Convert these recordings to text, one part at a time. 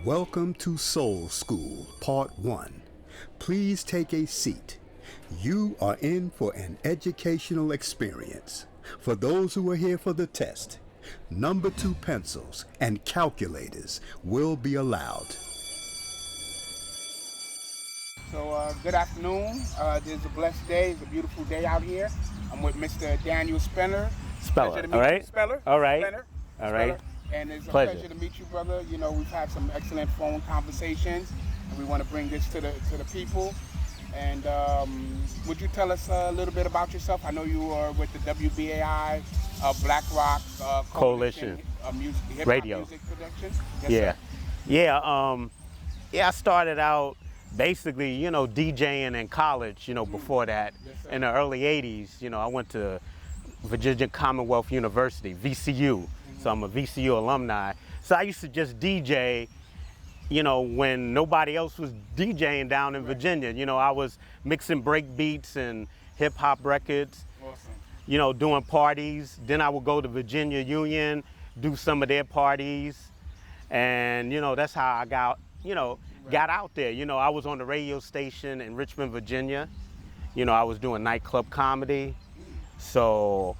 Welcome to Soul School, Part 1. Please take a seat. You are in for an educational experience. For those who are here for the test, number 2 pencils and calculators will be allowed. So good afternoon. This is a blessed day. It's a beautiful day out here. I'm with Mr. Daniel Speller. Speller, all right? Speller. All right. Speller. All right. Speller. And it's a Pleasure. pleasure to meet you, brother. You know, we've had some excellent phone conversations, and we want to bring this to the people. And would you tell us a little bit about yourself? I know you are with the WBAI, Black Rock Coalition, hip-hop radio music production. Yes, yeah. Sir. I started out basically, DJing in college, before that. Yes, sir. In the early 80s, I went to Virginia Commonwealth University, VCU. So I'm a VCU alumni. So I used to just DJ, when nobody else was DJing down in Virginia. I was mixing break beats and hip hop records, Awesome. Doing parties. Then I would go to Virginia Union, do some of their parties. And, that's how I got out there. I was on the radio station in Richmond, Virginia. I was doing nightclub comedy. So,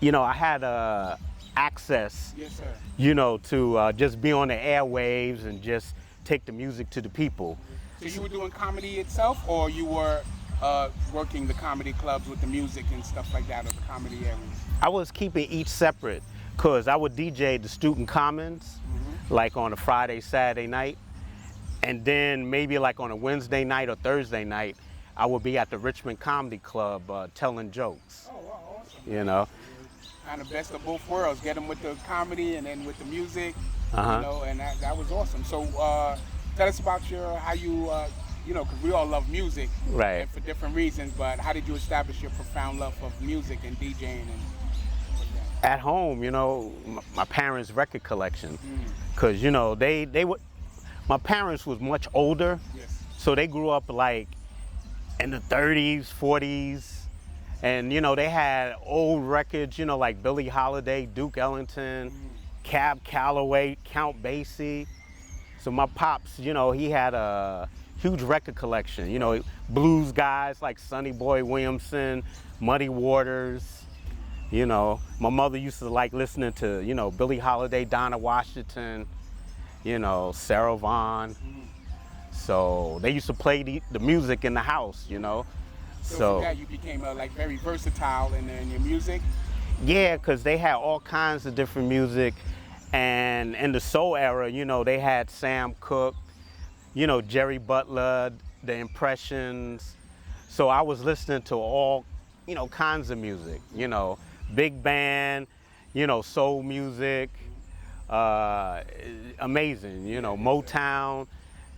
I had access, Yes, sir. to just be on the airwaves and just take the music to the people. So you were doing comedy itself, or you were working the comedy clubs with the music and stuff like that, or the comedy areas? I was keeping each separate, because I would DJ the Student Commons, like on a Friday, Saturday night. And then maybe like on a Wednesday night or Thursday night, I would be at the Richmond Comedy Club telling jokes. Oh, wow, awesome. Kind of best of both worlds, get them with the comedy and then with the music, and that was awesome. So tell us about how you, because we all love music, right? And for different reasons, but how did you establish your profound love of music and DJing and that? At home, my parents' record collection, because, they were, my parents was much older, Yes. so they grew up like in the 30s, 40s. And, they had old records, like Billie Holiday, Duke Ellington, Cab Calloway, Count Basie. So my pops, he had a huge record collection, blues guys like Sonny Boy Williamson, Muddy Waters. My mother used to like listening to, Billie Holiday, Donna Washington, Sarah Vaughan. So they used to play the music in the house, So that you became like very versatile in your music? Yeah, because they had all kinds of different music. And in the soul era, they had Sam Cooke, Jerry Butler, the Impressions. So I was listening to all, kinds of music, big band, soul music, amazing, Motown.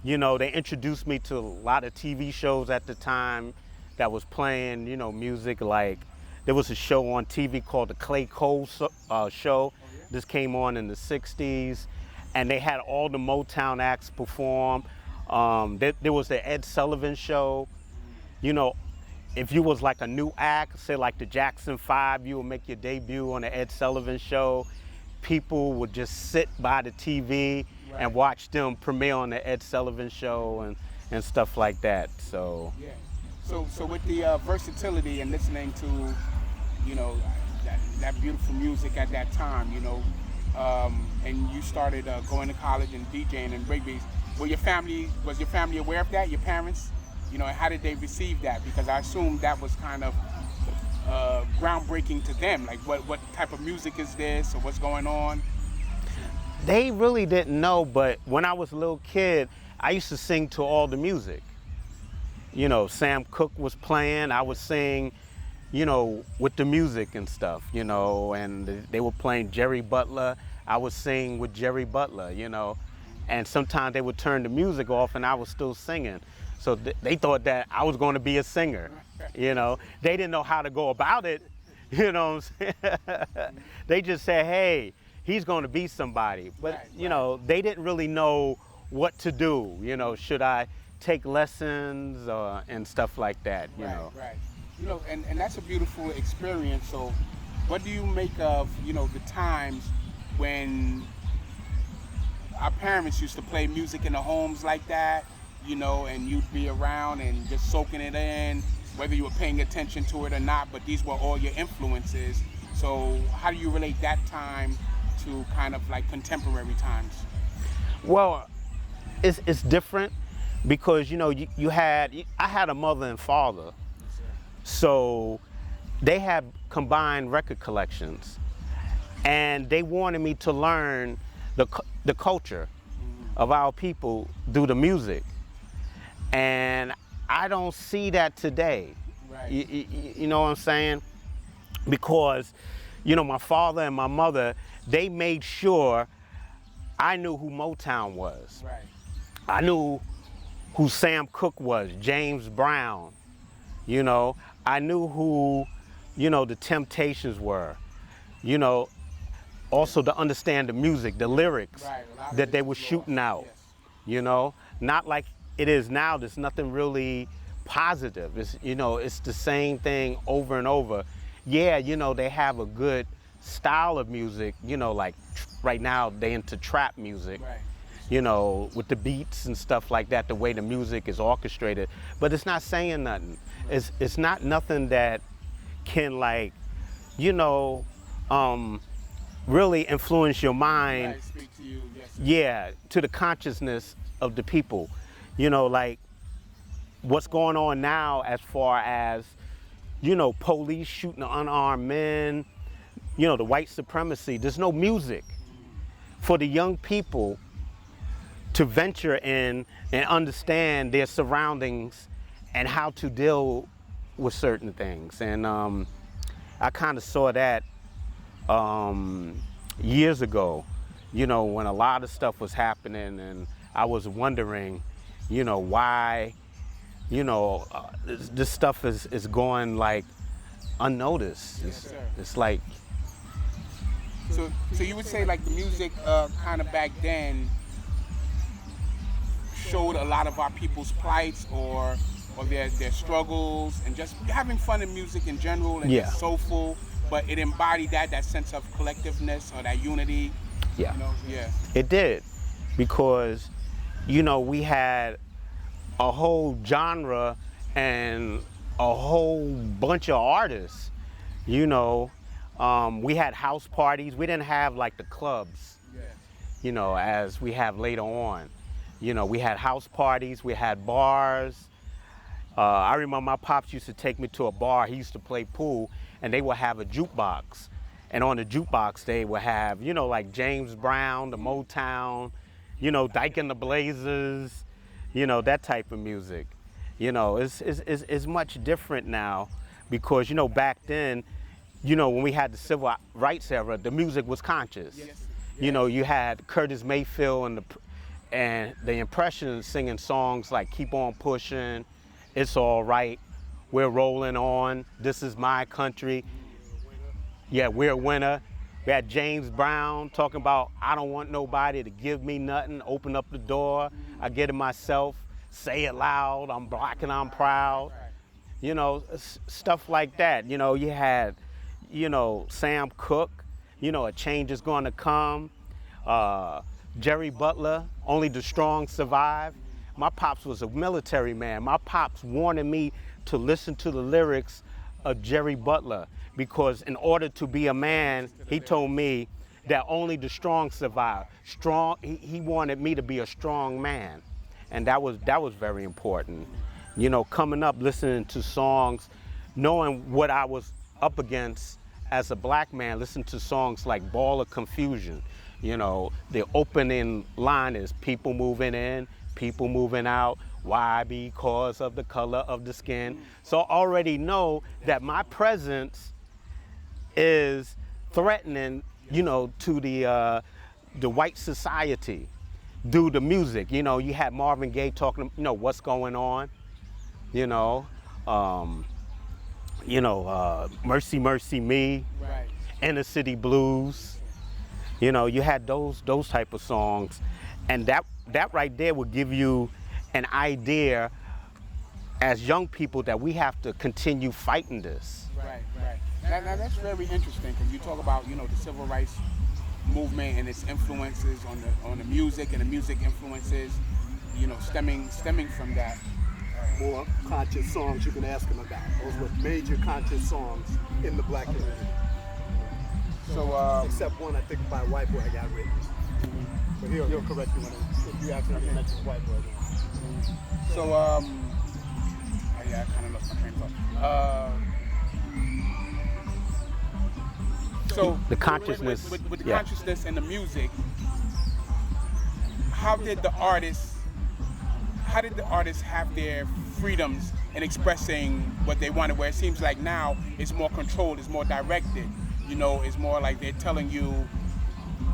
They introduced me to a lot of TV shows at the time that was playing, music. Like there was a show on TV called the Clay Cole Show. Oh, yeah? This came on in the 60s, and they had all the Motown acts perform. There was the Ed Sullivan Show. If you was like a new act, say like the Jackson 5, you would make your debut on the Ed Sullivan Show. People would just sit by the TV and watch them premiere on the Ed Sullivan Show and stuff like that. So. Yeah. So with the versatility and listening to, that beautiful music at that time, and you started going to college and DJing and breakbeats. Was your family aware of that? Your parents, and how did they receive that? Because I assume that was kind of groundbreaking to them. Like, what type of music is this, or what's going on? They really didn't know, but when I was a little kid, I used to sing to all the music. Sam Cooke was playing, I would sing, with the music and stuff, and they were playing Jerry Butler, I would sing with Jerry Butler, and sometimes they would turn the music off and I was still singing. So they thought that I was going to be a singer, They didn't know how to go about it, what I'm saying? They just said, hey, he's going to be somebody. But, they didn't really know what to do, should I take lessons and stuff like that, Right. And that's a beautiful experience. So what do you make of, the times when our parents used to play music in the homes like that, you know, and you'd be around and just soaking it in, whether you were paying attention to it or not, but these were all your influences. So how do you relate that time to kind of like contemporary times? Well, it's different because, you know, I had a mother and father, so they had combined record collections, and they wanted me to learn the culture of our people through the music, and I don't see that today. Right. You know what I'm saying? Because, you know, my father and my mother, they made sure I knew who Motown was. Right. I knew who Sam Cooke was, James Brown. You know, I knew who, you know, the Temptations were. You know, also to understand the music, the lyrics that they were shooting out. Yes. You know, not like it is now. There's nothing really positive. It's, you know, it's the same thing over and over. Yeah, you know, they have a good style of music, you know, like right now they into trap music, Right. you know, with the beats and stuff like that, the way the music is orchestrated, but it's not saying nothing. It's not nothing that can, like, you know, really influence your mind. Right, speak to you, yes, sir. Yeah, to the consciousness of the people. You know, like what's going on now as far as, you know, police shooting unarmed men, you know, the white supremacy. There's no music for the young people to venture in and understand their surroundings and how to deal with certain things. And I kind of saw that years ago, you know, when a lot of stuff was happening, and I was wondering, you know, why, you know, this stuff is going like unnoticed. It's like. So you would say like the music kind of back then showed a lot of our people's plights or their struggles, and just having fun in music in general, and Yeah. it's soulful, but it embodied that sense of collectiveness or that unity. Yeah. You know? Yeah. It did, because, you know, we had a whole genre and a whole bunch of artists, you know. We had house parties. We didn't have like the clubs, Yeah. you know, as we have later on. You know, we had house parties, we had bars. I remember my pops used to take me to a bar. He used to play pool, and they would have a jukebox. And on the jukebox, they would have, you know, like James Brown, the Motown, you know, Dyke and the Blazers, you know, that type of music. You know, it's much different now, because, you know, back then, you know, when we had the civil rights era, the music was conscious. Yes. You know, you had Curtis Mayfield and the Impressions singing songs like Keep On Pushing, It's All Right, We're Rolling On, This Is My Country. Yeah, We're a Winner. We had James Brown talking about, I don't want nobody to give me nothing, open up the door, I get it myself, say it loud, I'm black and I'm proud. You know, stuff like that. You know, you had, you know, Sam Cooke, you know, A Change Is Gonna Come. Jerry Butler, Only the Strong Survive. My pops was a military man. My pops wanted me to listen to the lyrics of Jerry Butler, because in order to be a man, he told me that only the strong survive. Strong, he wanted me to be a strong man. And that was very important. You know, coming up, listening to songs, knowing what I was up against as a black man, listening to songs like Ball of Confusion. You know, the opening line is people moving in, people moving out. Why? Because of the color of the skin. So I already know that my presence is threatening, you know, to the white society through the music. You know, you had Marvin Gaye talking, you know, what's going on, you know, Mercy, Mercy Me, Right. Inner City Blues. You know, you had those type of songs, and that right there would give you an idea as young people that we have to continue fighting this. Right. Now that's very interesting, because you talk about, you know, the civil rights movement and its influences on the music and the music influences, you know, stemming from that. More conscious songs you can ask him about. Those were major conscious songs in the black community. So except one I think by a white boy I got written. But he'll correct you if you accidentally mention white boy. So oh yeah, I kind of lost my train of thought. So the consciousness, with the consciousness and the music, how did the artists have their freedoms in expressing what they wanted, where it seems like now it's more controlled, it's more directed, you know, it's more like they're telling you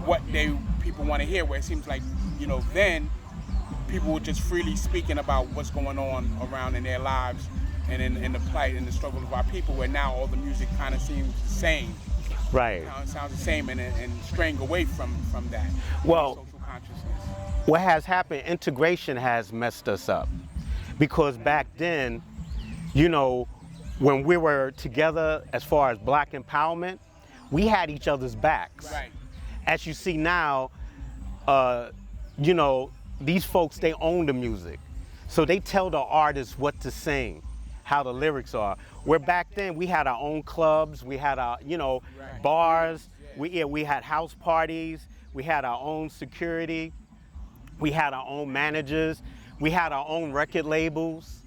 what people want to hear, where it seems like, you know, then people were just freely speaking about what's going on around in their lives and in the plight and the struggle of our people, where now all the music kind of seems the same. Right. It sounds the same and straying away from that. Well, social consciousness. What has happened, integration has messed us up. Because back then, you know, when we were together as far as black empowerment, we had each other's backs. Right. As you see now, you know, these folks, they own the music. So they tell the artists what to sing, how the lyrics are. Where back then we had our own clubs, we had our, you know, bars, we had house parties, we had our own security, we had our own managers, we had our own record labels.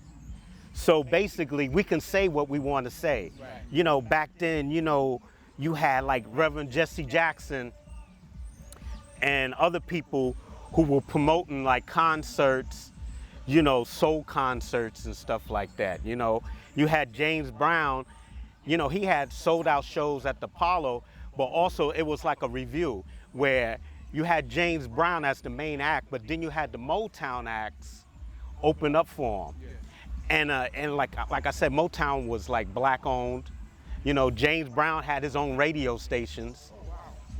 So basically we can say what we want to say. You know, back then, you know, you had like Reverend Jesse Jackson and other people who were promoting like concerts, you know, soul concerts and stuff like that. You know, you had James Brown, you know, he had sold out shows at the Apollo, but also it was like a review where you had James Brown as the main act, but then you had the Motown acts open up for him. And like I said, Motown was like black owned. You know, James Brown had his own radio stations.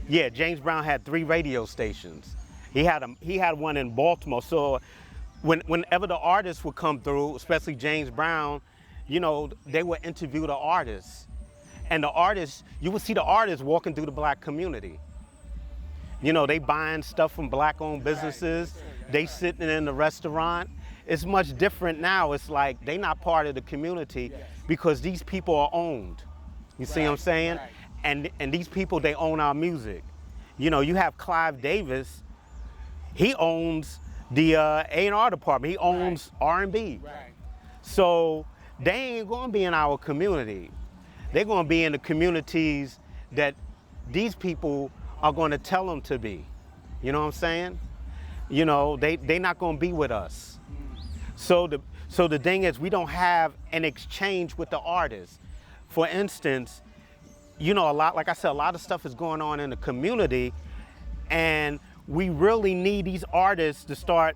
Yeah, James Brown had 3 radio stations. He had one in Baltimore. So whenever the artists would come through, especially James Brown, you know, they would interview the artists. And the artists, you would see the artists walking through the black community. You know, they buying stuff from black-owned businesses. They sitting in the restaurant. It's much different now. It's like they not part of the community because these people are owned. You see what I'm saying? And these people, they own our music. You know, you have Clive Davis. He owns the A&R department. He owns R&B. So they ain't gonna be in our community. They're gonna be in the communities that these people are gonna tell them to be. You know what I'm saying? You know, they not gonna be with us. So the thing is, we don't have an exchange with the artists. For instance, you know, like I said, a lot of stuff is going on in the community, and we really need these artists to start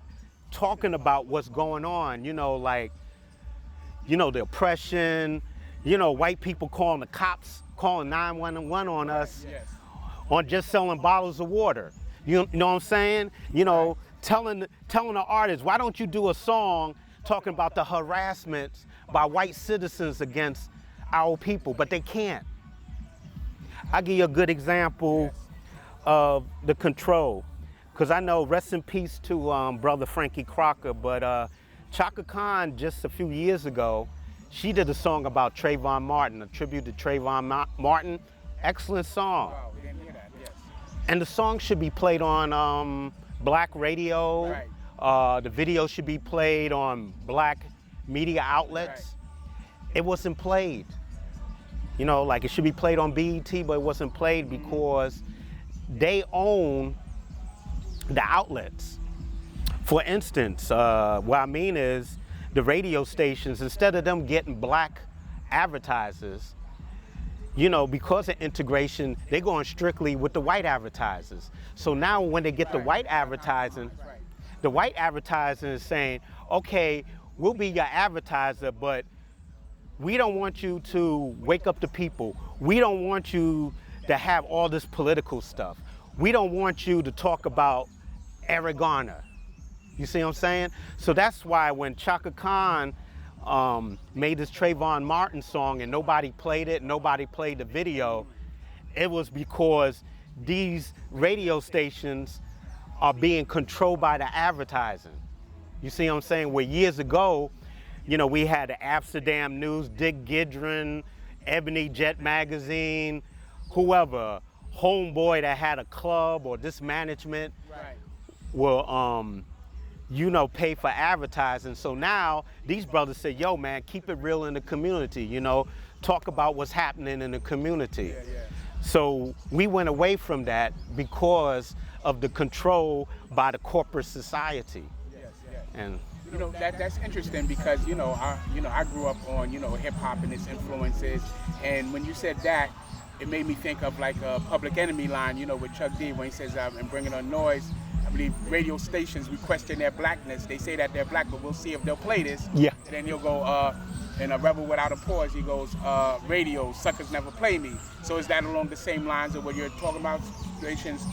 talking about what's going on, you know, like, you know, the oppression, you know, white people calling the cops, calling 911 on us, on just selling bottles of water. You know what I'm saying? You know, telling the artists, why don't you do a song talking about the harassment by white citizens against our people? But they can't. I'll give you a good example of the control. Because I know, rest in peace to brother Frankie Crocker, but Chaka Khan just a few years ago, she did a song about Trayvon Martin, a tribute to Trayvon Martin. Excellent song. Wow, we didn't hear that, yes. And the song should be played on black radio. The video should be played on black media outlets. It wasn't played. You know, like it should be played on BET, but it wasn't played because they own the outlets. For instance, what I mean is the radio stations, instead of them getting black advertisers, you know, because of integration, they're going strictly with the white advertisers. So now when they get the white advertising is saying, okay, we'll be your advertiser, but we don't want you to wake up the people. We don't want you to have all this political stuff. We don't want you to talk about Eric Garner. You see what I'm saying? So that's why when Chaka Khan made this Trayvon Martin song and nobody played it, nobody played the video, it was because these radio stations are being controlled by the advertising. You see what I'm saying? Where years ago, you know, we had the Amsterdam News, Dick Gidron, Ebony Jet Magazine, whoever, homeboy that had a club or this management will, you know, pay for advertising. So now these brothers say, yo, man, keep it real in the community, you know, talk about what's happening in the community. So we went away from that because of the control by the corporate society. And you know, that's interesting because, you know, I grew up on, you know, hip hop and its influences, and when you said that, it made me think of like a Public Enemy line, you know, with Chuck D when he says, and bringing on noise. I believe radio stations, we question their blackness. They say that they're black, but we'll see if they'll play this. Yeah. And then he'll go, in A Rebel Without a Pause, he goes, radio, suckers never play me. So is that along the same lines of what you're talking about, stations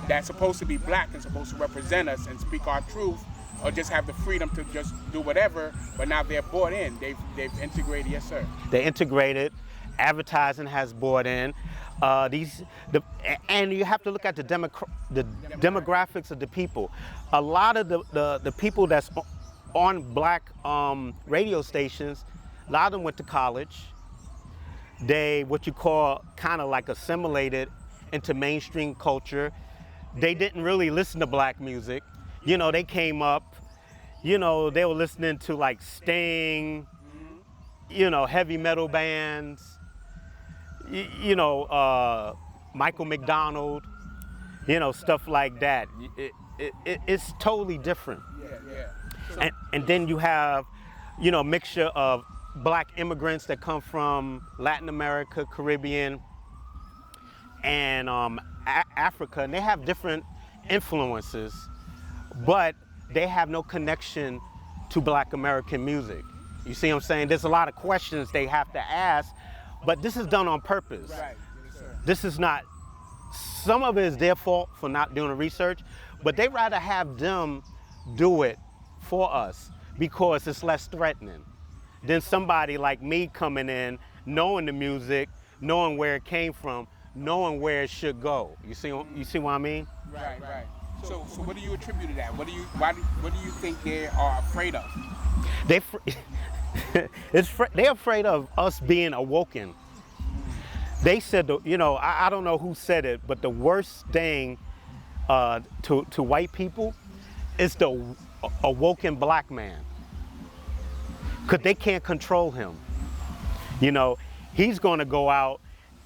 that's supposed to be black and supposed to represent us and speak our truth, or just have the freedom to just do whatever, but now they're bought in. They've integrated, yes sir. They integrated, advertising has bought in. And you have to look at the demographics of the people. A lot of the people that's on black radio stations, a lot of them went to college. They, what you call, kind of like assimilated into mainstream culture. They didn't really listen to black music. You know, they came up, you know, they were listening to like Sting, you know, heavy metal bands, you know, Michael McDonald, you know, stuff like that. It's totally different. And then you have, you know, a mixture of black immigrants that come from Latin America, Caribbean, and Africa, and they have different influences, but they have no connection to black American music. You see what I'm saying? There's a lot of questions they have to ask, but this is done on purpose. Right. This is not, some of it is their fault for not doing the research, but they rather have them do it for us because it's less threatening than somebody like me coming in, knowing the music, knowing where it came from, knowing where it should go. You see what I mean? Right, right. So what do you attribute to that? What do you think they are afraid of? They're afraid of us being awoken. They said, you know, I don't know who said it, but the worst thing to white people is the awoken black man, because they can't control him. You know, he's going to go out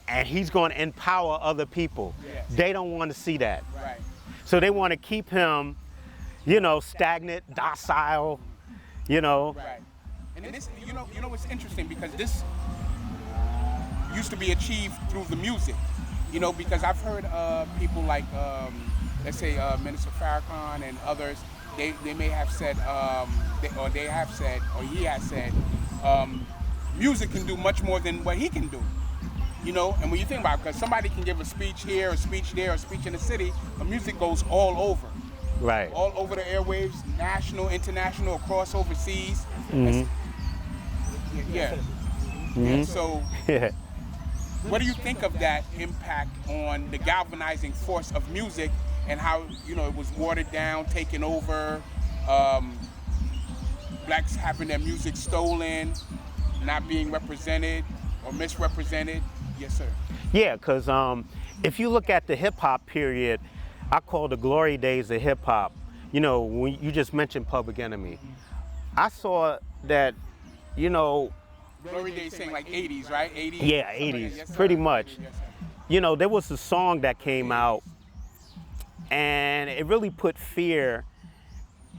and he's going to empower other people. Yes. They don't want to see that. Right. So they want to keep him, you know, stagnant, docile, you know. Right. And this, you know what's interesting, because this used to be achieved through the music, you know, because I've heard people like, let's say Minister Farrakhan and others, they may have said, or he has said, music can do much more than what he can do. You know, and when you think about it, because somebody can give a speech here, a speech there, a speech in the city, but music goes all over. Right. All over the airwaves, national, international, across overseas. Mm-hmm. Yeah. Mm-hmm. Yeah. So, what do you think of that impact on the galvanizing force of music and how, you know, it was watered down, taken over, blacks having their music stolen, not being represented or misrepresented? Yes, sir. Yeah, because if you look at the hip-hop period, I call the glory days of hip-hop. You know, when you just mentioned Public Enemy, I saw that, you know... Glory days saying like 80s, right? 80s? Yeah, 80s, yes, pretty much. Yes, you know, there was a song that came out, and it really put fear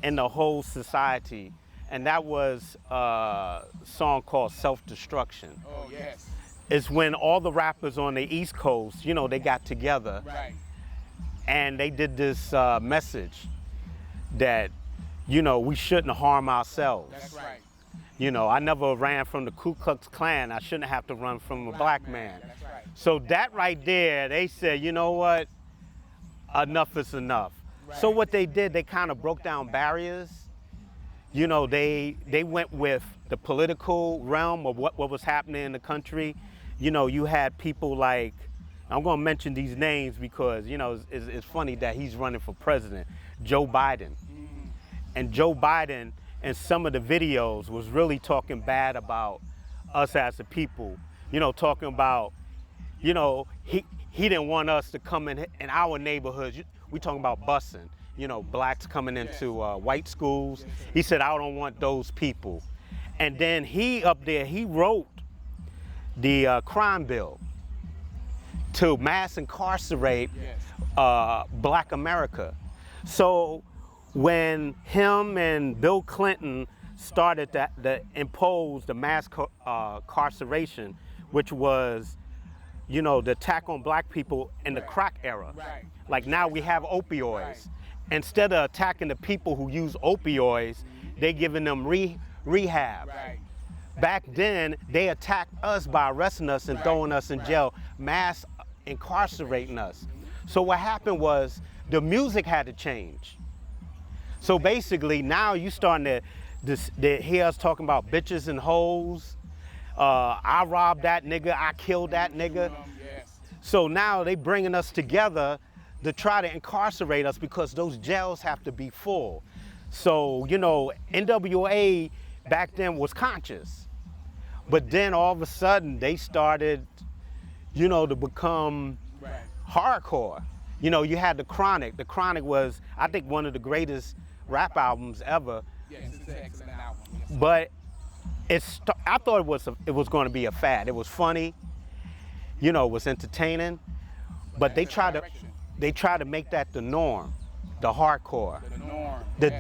in the whole society, and that was a song called Self-Destruction. Oh, yes. It's when all the rappers on the East Coast, you know, they got together. Right. And they did this message that, you know, we shouldn't harm ourselves. That's right. You know, I never ran from the Ku Klux Klan. I shouldn't have to run from a black man. That's right. So that right there, they said, you know what? Enough is enough. Right. So what they did, they kind of broke down barriers. You know, they went with the political realm of what was happening in the country. You know, you had people like, I'm going to mention these names because, you know, it's funny that he's running for president, Joe Biden. And Joe Biden in some of the videos was really talking bad about us as a people, you know, talking about, you know, he didn't want us to come in our neighborhoods. We talking about busing, you know, blacks coming into white schools. He said, I don't want those people. And then he wrote the crime bill to mass incarcerate Black America. So when him and Bill Clinton started to impose the mass incarceration, which was, you know, the attack on black people in the crack era. Like now we have opioids. Instead of attacking the people who use opioids, they giving them rehab. Back then, they attacked us by arresting us and throwing us in jail, mass incarcerating us. So what happened was the music had to change. So basically now you starting to hear us talking about bitches and hoes. I robbed that nigga, I killed that nigga. So now they bringing us together to try to incarcerate us because those jails have to be full. So, you know, NWA back then was conscious. But then all of a sudden they started, you know, to become hardcore. You know, you had The Chronic. The Chronic was, I think, one of the greatest rap albums ever. Yes, it's an excellent album. Yes. But I thought it was going to be a fad. It was funny, you know, it was entertaining, but they tried to make that the norm, the hardcore, The norm. the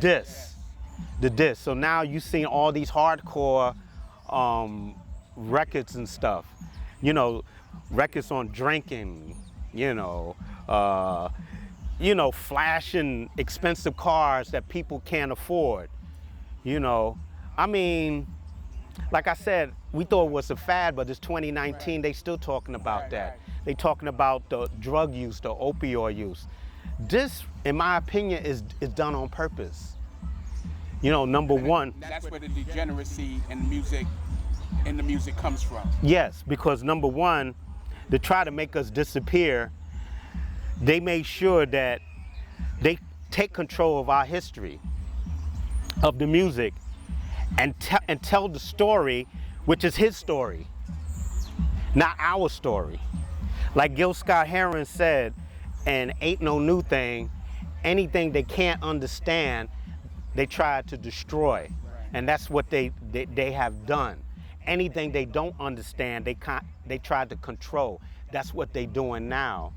diss. So now you seen all these hardcore records and stuff, you know, records on drinking, you know, flashing expensive cars that people can't afford, you know. I mean, like I said, we thought it was a fad, but it's 2019, they still talking about that. They talking about the drug use, the opioid use. This, in my opinion, is done on purpose. You know, number one. That's where the degeneracy in the music comes from. Yes, because number one, to try to make us disappear, they made sure that they take control of our history, of the music, and tell the story, which is his story, not our story. Like Gil Scott-Heron said, and Ain't No New Thing, anything they can't understand, they try to destroy. And that's what they have done. Anything they don't understand, they try to control. That's what they're doing now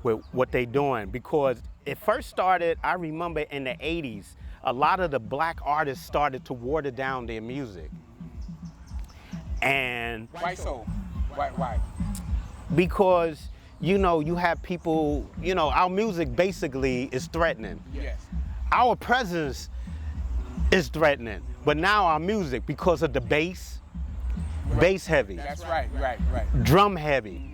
with what they're doing. Because it first started, I remember in the 80s, a lot of the black artists started to water down their music. And Why so? Why? Because, you know, you have people, you know, our music basically is threatening. Yes. Our presence is threatening, but now our music, because of the bass heavy. That's right. Drum heavy.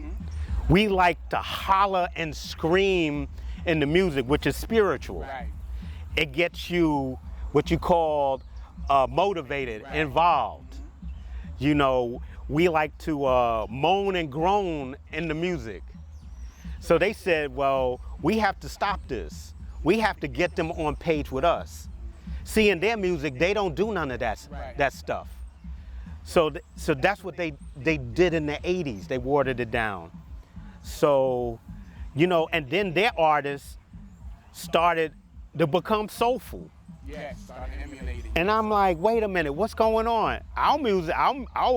We like to holler and scream in the music, which is spiritual. Right. It gets you what you call motivated, involved. You know, we like to moan and groan in the music. So they said, well, we have to stop this. We have to get them on page with us. See, in their music, they don't do none of that stuff. So that's what they did in the 80s. They watered it down. So, you know, and then their artists started to become soulful. Yes, started emulating. And I'm like, wait a minute, what's going on? Our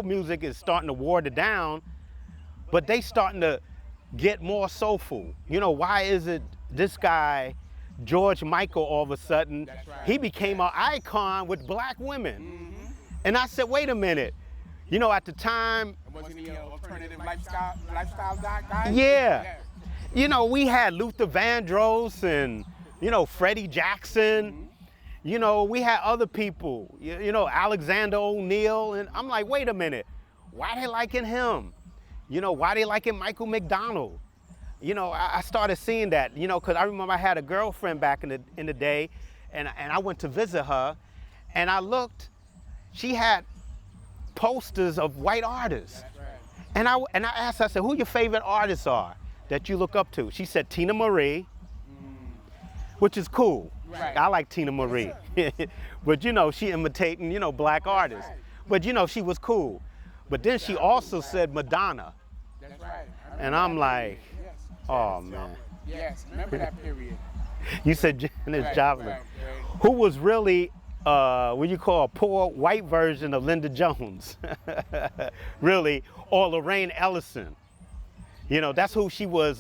music is starting to water down, but they starting to get more soulful. You know, why is it this guy, George Michael, all of a sudden, he became an icon with black women? And I said, wait a minute. You know, at the time, Wasn't he an alternative lifestyle guy? Yeah. You know, we had Luther Vandross and, you know, Freddie Jackson. You know, we had other people, you know, Alexander O'Neal. And I'm like, wait a minute, why they liking him? You know, why they liking Michael McDonald? You know, I started seeing that, you know, because I remember I had a girlfriend back in the day, and I went to visit her, and I looked, she had posters of white artists. And I asked her, I said, who your favorite artists are that you look up to? She said Tina Marie, which is cool. Right. I like Tina Marie. But you know, she imitating, you know, black artists. right. But you know, she was cool. But then she also said Madonna. That's right. And I'm like, Yes. oh man. Yes. Remember that period. You said Janis Right, Joplin, right. who was really what you call a poor white version of Linda Jones, really, or Lorraine Ellison. You know, that's who she was,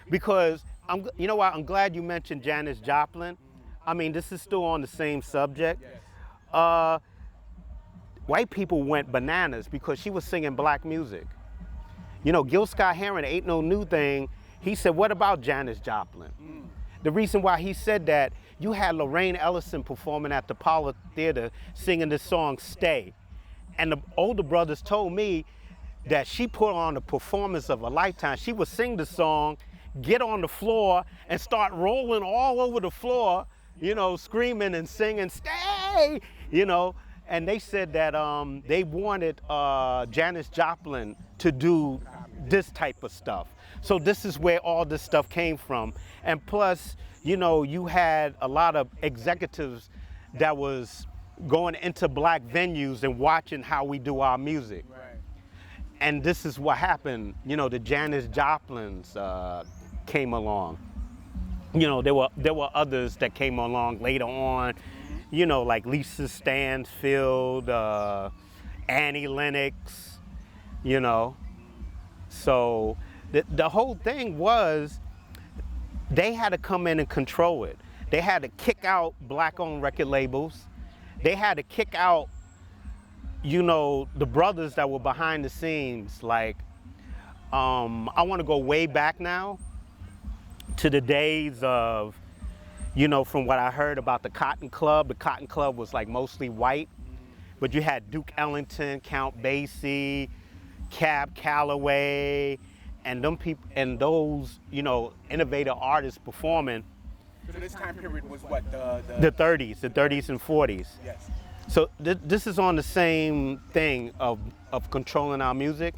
because, you know what, I'm glad you mentioned Janis Joplin. I mean, this is still on the same subject. White people went bananas because she was singing black music. You know, Gil Scott-Heron, Ain't No New Thing, he said, what about Janis Joplin? The reason why he said that, you had Lorraine Ellison performing at the Apollo Theater singing this song, Stay. And the older brothers told me that she put on a performance of a lifetime. She would sing the song, get on the floor, and start rolling all over the floor, you know, screaming and singing, Stay, you know. And they said that they wanted Janis Joplin to do this type of stuff. So this is where all this stuff came from. And plus, you know, you had a lot of executives that was going into black venues and watching how we do our music. Right. And this is what happened. You know, the Janis Joplins came along. You know, there were others that came along later on, you know, like Lisa Stansfield, Annie Lennox, you know. So the whole thing was they had to come in and control it. They had to kick out black-owned record labels. They had to kick out, you know, the brothers that were behind the scenes. Like, I want to go way back now to the days of, you know, from what I heard about the Cotton Club. The Cotton Club was like mostly white, but you had Duke Ellington, Count Basie, Cab Calloway, and them people and those, you know, innovative artists performing. So this time period was what, The 30s and 40s. Yes. So this is on the same thing of controlling our music.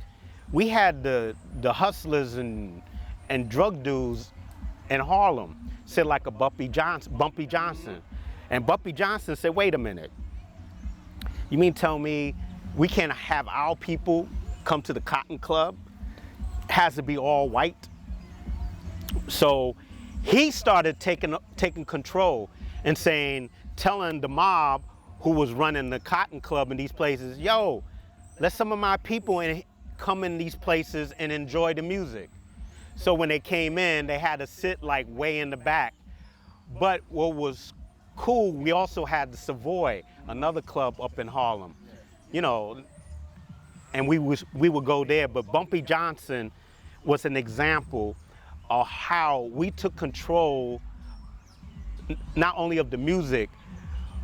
We had the hustlers and drug dudes in Harlem said like a Bumpy Johnson. And Bumpy Johnson said, wait a minute. You mean tell me we can't have our people come to the Cotton Club? Has to be all white? So he started taking control and telling the mob who was running the Cotton Club in these places, yo, let some of my people come in these places and enjoy the music. So when they came in, they had to sit like way in the back. But what was cool, we also had the Savoy, another club up in Harlem, you know, and we would go there. But Bumpy Johnson was an example of how we took control not only of the music,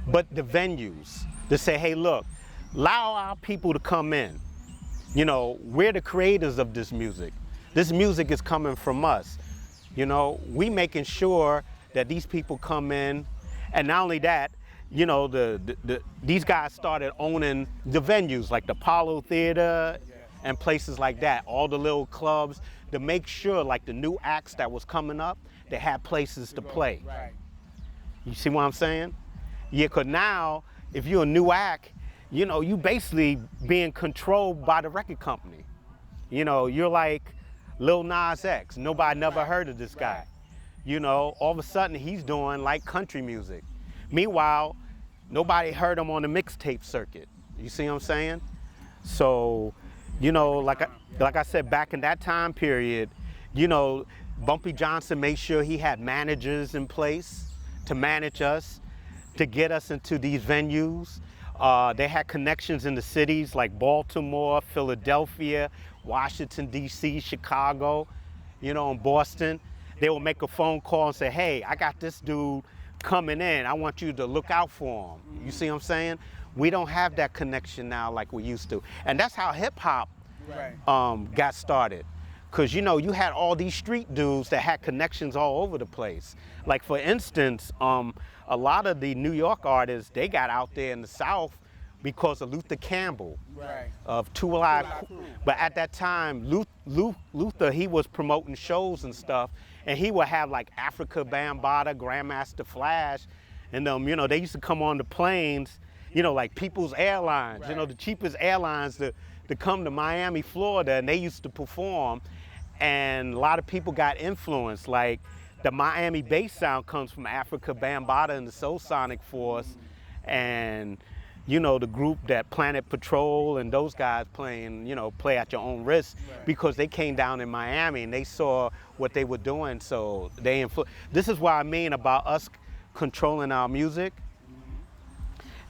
but the venues, to say, hey, look, allow our people to come in. You know, we're the creators of this music. This music is coming from us. You know, we making sure that these people come in, and not only that, you know, these guys started owning the venues like the Apollo Theater and places like that, all the little clubs, to make sure like the new acts that was coming up, they had places to play. Right. You see what I'm saying? Yeah, because now, if you're a new act, you know, you basically being controlled by the record company. You know, you're like Lil Nas X. Nobody never heard of this guy. You know, all of a sudden he's doing like country music. Meanwhile, nobody heard him on the mixtape circuit. You see what I'm saying? So, you know, like I said, back in that time period, you know, Bumpy Johnson made sure he had managers in place to manage us, to get us into these venues. They had connections in the cities like Baltimore, Philadelphia, Washington, D.C., Chicago, you know, and Boston. They would make a phone call and say, hey, I got this dude coming in. I want you to look out for him. You see what I'm saying? We don't have that connection now like we used to. And that's how hip hop got started. Because, you know, you had all these street dudes that had connections all over the place. Like, for instance, a lot of the New York artists, they got out there in the South because of Luther Campbell Right. of Two Alive. But at that time, Luther, he was promoting shows and stuff, and he would have like Africa Bambaataa, Grandmaster Flash, and you know, they used to come on the planes, you know, like People's Airlines, you know, the cheapest airlines to come to Miami, Florida, and they used to perform, and a lot of people got influenced. Like the Miami bass sound comes from Africa Bambaataa and the Soul Sonic Force, and you know, the group that Planet Patrol and those guys playing, you know, Play at Your Own Risk, because they came down in Miami and they saw what they were doing, so they this is what I mean about us controlling our music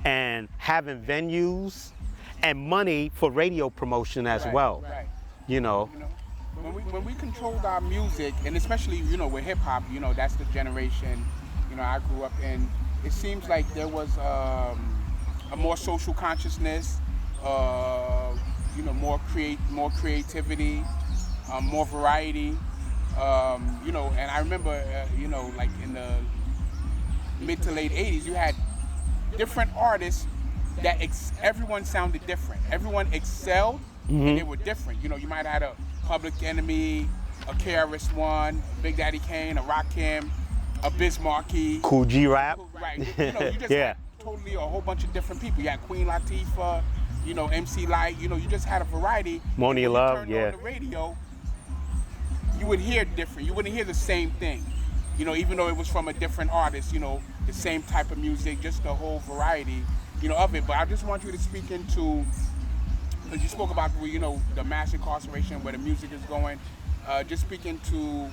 and having venues and money for radio promotion as well. Right. You know. When we controlled our music, and especially, you know, with hip hop, you know, that's the generation, you know, I grew up in. It seems like there was a more social consciousness, you know, more creativity, more variety, you know. And I remember, you know, like in the mid to late '80s, you had different artists that everyone sounded different. Everyone excelled, and they were different. You know, you might have had a Public Enemy, a KRS-One, Big Daddy Kane, a Rakim, a Bismarcky, Cool G Rap. Right. You know, you just had totally a whole bunch of different people. You had Queen Latifah, you know, MC Light. You know, you just had a variety. Monia Love, on the radio, you would hear different. You wouldn't hear the same thing. You know, even though it was from a different artist, you know, the same type of music, just the whole variety, you know, of it. But I just want you to speak into, because you spoke about, you know, the mass incarceration, where the music is going. Just speak into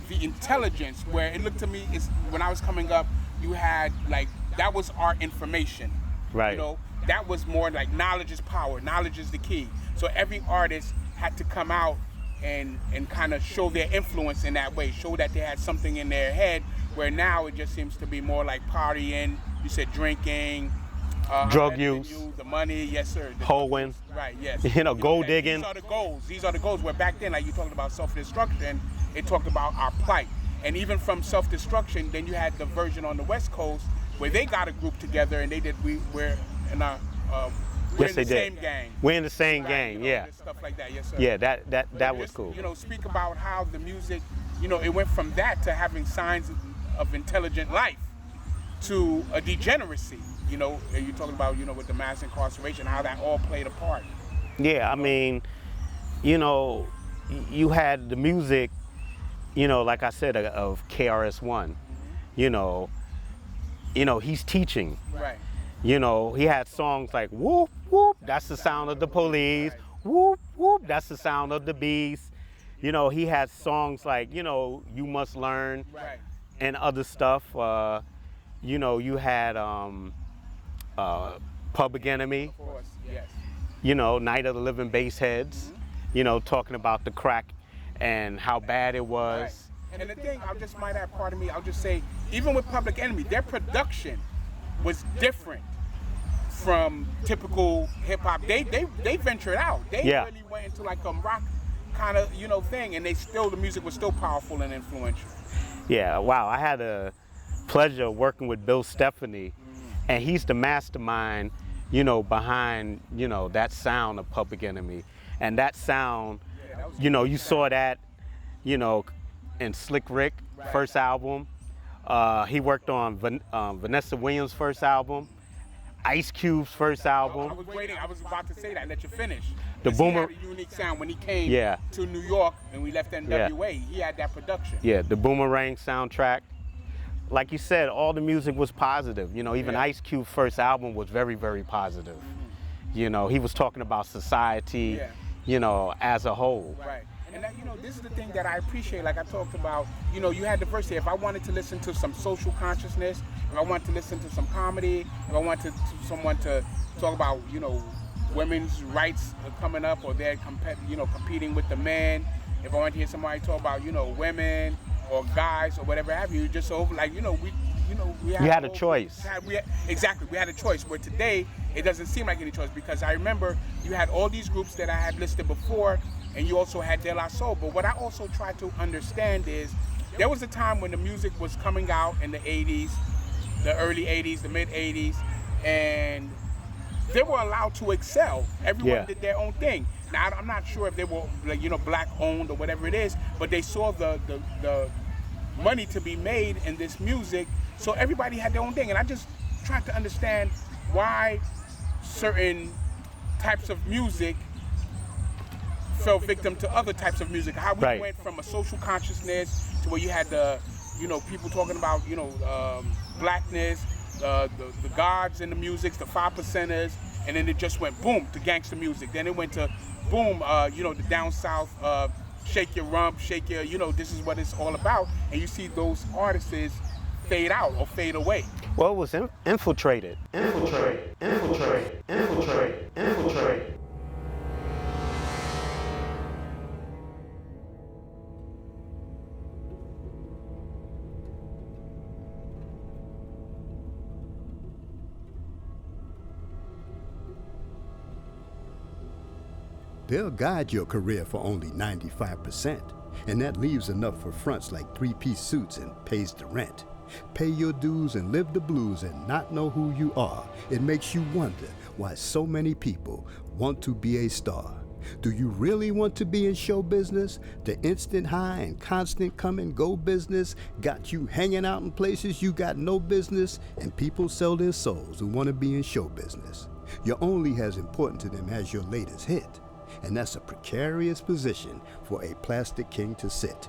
the intelligence, where it looked to me, is when I was coming up, you had like, that was our information. Right. You know, that was more like knowledge is power, knowledge is the key. So every artist had to come out and kind of show their influence in that way, show that they had something in their head, where now it just seems to be more like partying, you said drinking, drug use, the money, yes sir. Hoeing. Right, yes. You know, gold digging. These are the goals, where back then, like you talked about self-destruction, it talked about our plight. And even from self-destruction, then you had the version on the West Coast where they got a group together and they did, we're in our, we're in the same gang. We're in the same gang, you know, yeah. Stuff like that, yes sir. Yeah, that was just, cool. You know, speak about how the music, you know, it went from that to having signs of intelligent life to a degeneracy. You know, you're talking about, you know, with the mass incarceration, how that all played a part. Yeah, I mean, you know, you had the music, you know, like I said, of KRS-One. You know, he's teaching. Right. You know, he had songs like Whoop Whoop, that's the sound of the police. Right. Whoop Whoop, that's the sound of the beast. You know, he had songs like, you know, You Must Learn, right, and other stuff. You know, you had Public Enemy. Of course, yes. You know, Night of the Living Bassheads. You know, talking about the crack and how bad it was. Right. And the thing, I just might have, pardon me, I'll just say, even with Public Enemy, their production was different from typical hip hop. They ventured out. They really went into like a rock kind of, you know, thing, and the music was still powerful and influential. Yeah, wow, I had a pleasure of working with Bill Stephanie, and he's the mastermind, you know, behind, you know, that sound of Public Enemy. And that sound, you know, you saw that, you know, in Slick Rick, first album. He worked on Vanessa Williams' first album, Ice Cube's first album. I was waiting, I was about to say that, let you finish. The Boomer, he had a unique sound when he came to New York and we left NWA. He had that production. Yeah, the Boomerang soundtrack. Like you said, all the music was positive. You know, even Ice Cube's first album was very, very positive. You know, he was talking about society, you know, as a whole. Right. And that, you know, this is the thing that I appreciate, like I talked about, you know, you had diversity. If I wanted to listen to some social consciousness, if I wanted to listen to some comedy, if I wanted someone to talk about, you know, women's rights coming up, or they're competing with the men, if I wanted to hear somebody talk about, you know, women or guys or whatever have you, just so like, you know, we had a choice. Exactly, we had a choice. Where today it doesn't seem like any choice, because I remember you had all these groups that I had listed before, and you also had De La Soul. But what I also try to understand is there was a time when the music was coming out in the 80s, the early 80s, the mid 80s, and they were allowed to excel. Everyone Yeah. did their own thing. Now, I'm not sure if they were, like, you know, black owned or whatever it is, but they saw the money to be made in this music, so everybody had their own thing. And I just tried to understand why certain types of music fell victim to other types of music. How we Right. went from a social consciousness to where you had the, you know, people talking about, you know, blackness, the gods in the music, the 5%ers, and then it just went boom to gangster music. Then it went to boom, you know, the down south, shake your rump, shake your, you know, this is what it's all about. And you see those artists fade out or fade away. Well, it was infiltrated. Infiltrated. Infiltrated. Infiltrated. Infiltrated. They'll guide your career for only 95%, and that leaves enough for fronts like three-piece suits and pays the rent. Pay your dues and live the blues and not know who you are. It makes you wonder why so many people want to be a star. Do you really want to be in show business? The instant high and constant come and go business got you hanging out in places you got no business, and people sell their souls who want to be in show business. You're only as important to them as your latest hit. And that's a precarious position for a plastic king to sit.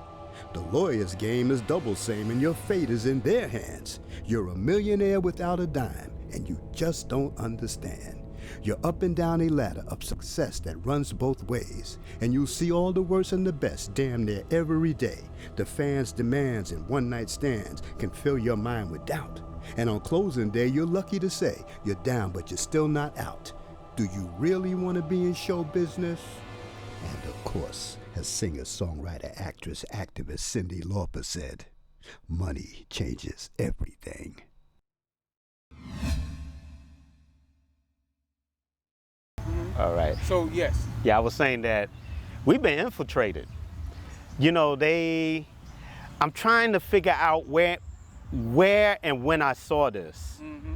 The lawyer's game is double same and your fate is in their hands. You're a millionaire without a dime and you just don't understand. You're up and down a ladder of success that runs both ways, and you'll see all the worst and the best damn near every day. The fans' demands and one-night stands can fill your mind with doubt. And on closing day, you're lucky to say you're down but you're still not out. Do you really want to be in show business? And of course, as singer, songwriter, actress, activist Cyndi Lauper said, money changes everything. All right. So yes. Yeah, I was saying that we've been infiltrated. You know, I'm trying to figure out where and when I saw this. Mm-hmm.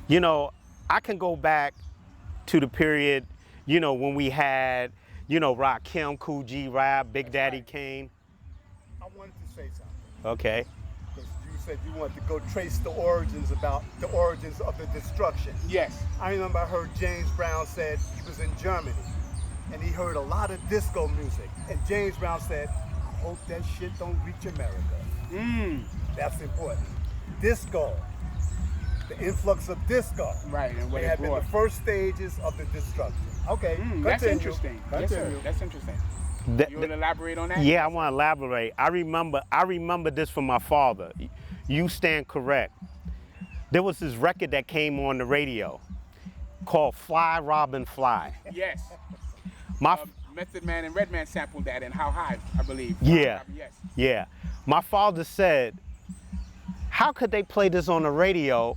You know, I can go back to the period, you know, when we had, you know, Rakim, Cool G Rap, Big Daddy Kane. I wanted to say something. Okay. Because you said you wanted to go trace the origins of the destruction. Yes. I remember I heard James Brown said he was in Germany and he heard a lot of disco music. And James Brown said, I hope that shit don't reach America. That's important. Disco. The influx of disco. Right, and what they it have been brought. the first stages of the destruction. Okay, That's continue. interesting. Yes, sir. Continue. That's interesting. You want to elaborate on that? Yeah, I want to elaborate. I remember this from my father. You stand correct. There was this record that came on the radio called Fly Robin Fly. Yes. My Method Man and Redman sampled that in How High, I believe. Yeah. Yes. Yeah. My father said, how could they play this on the radio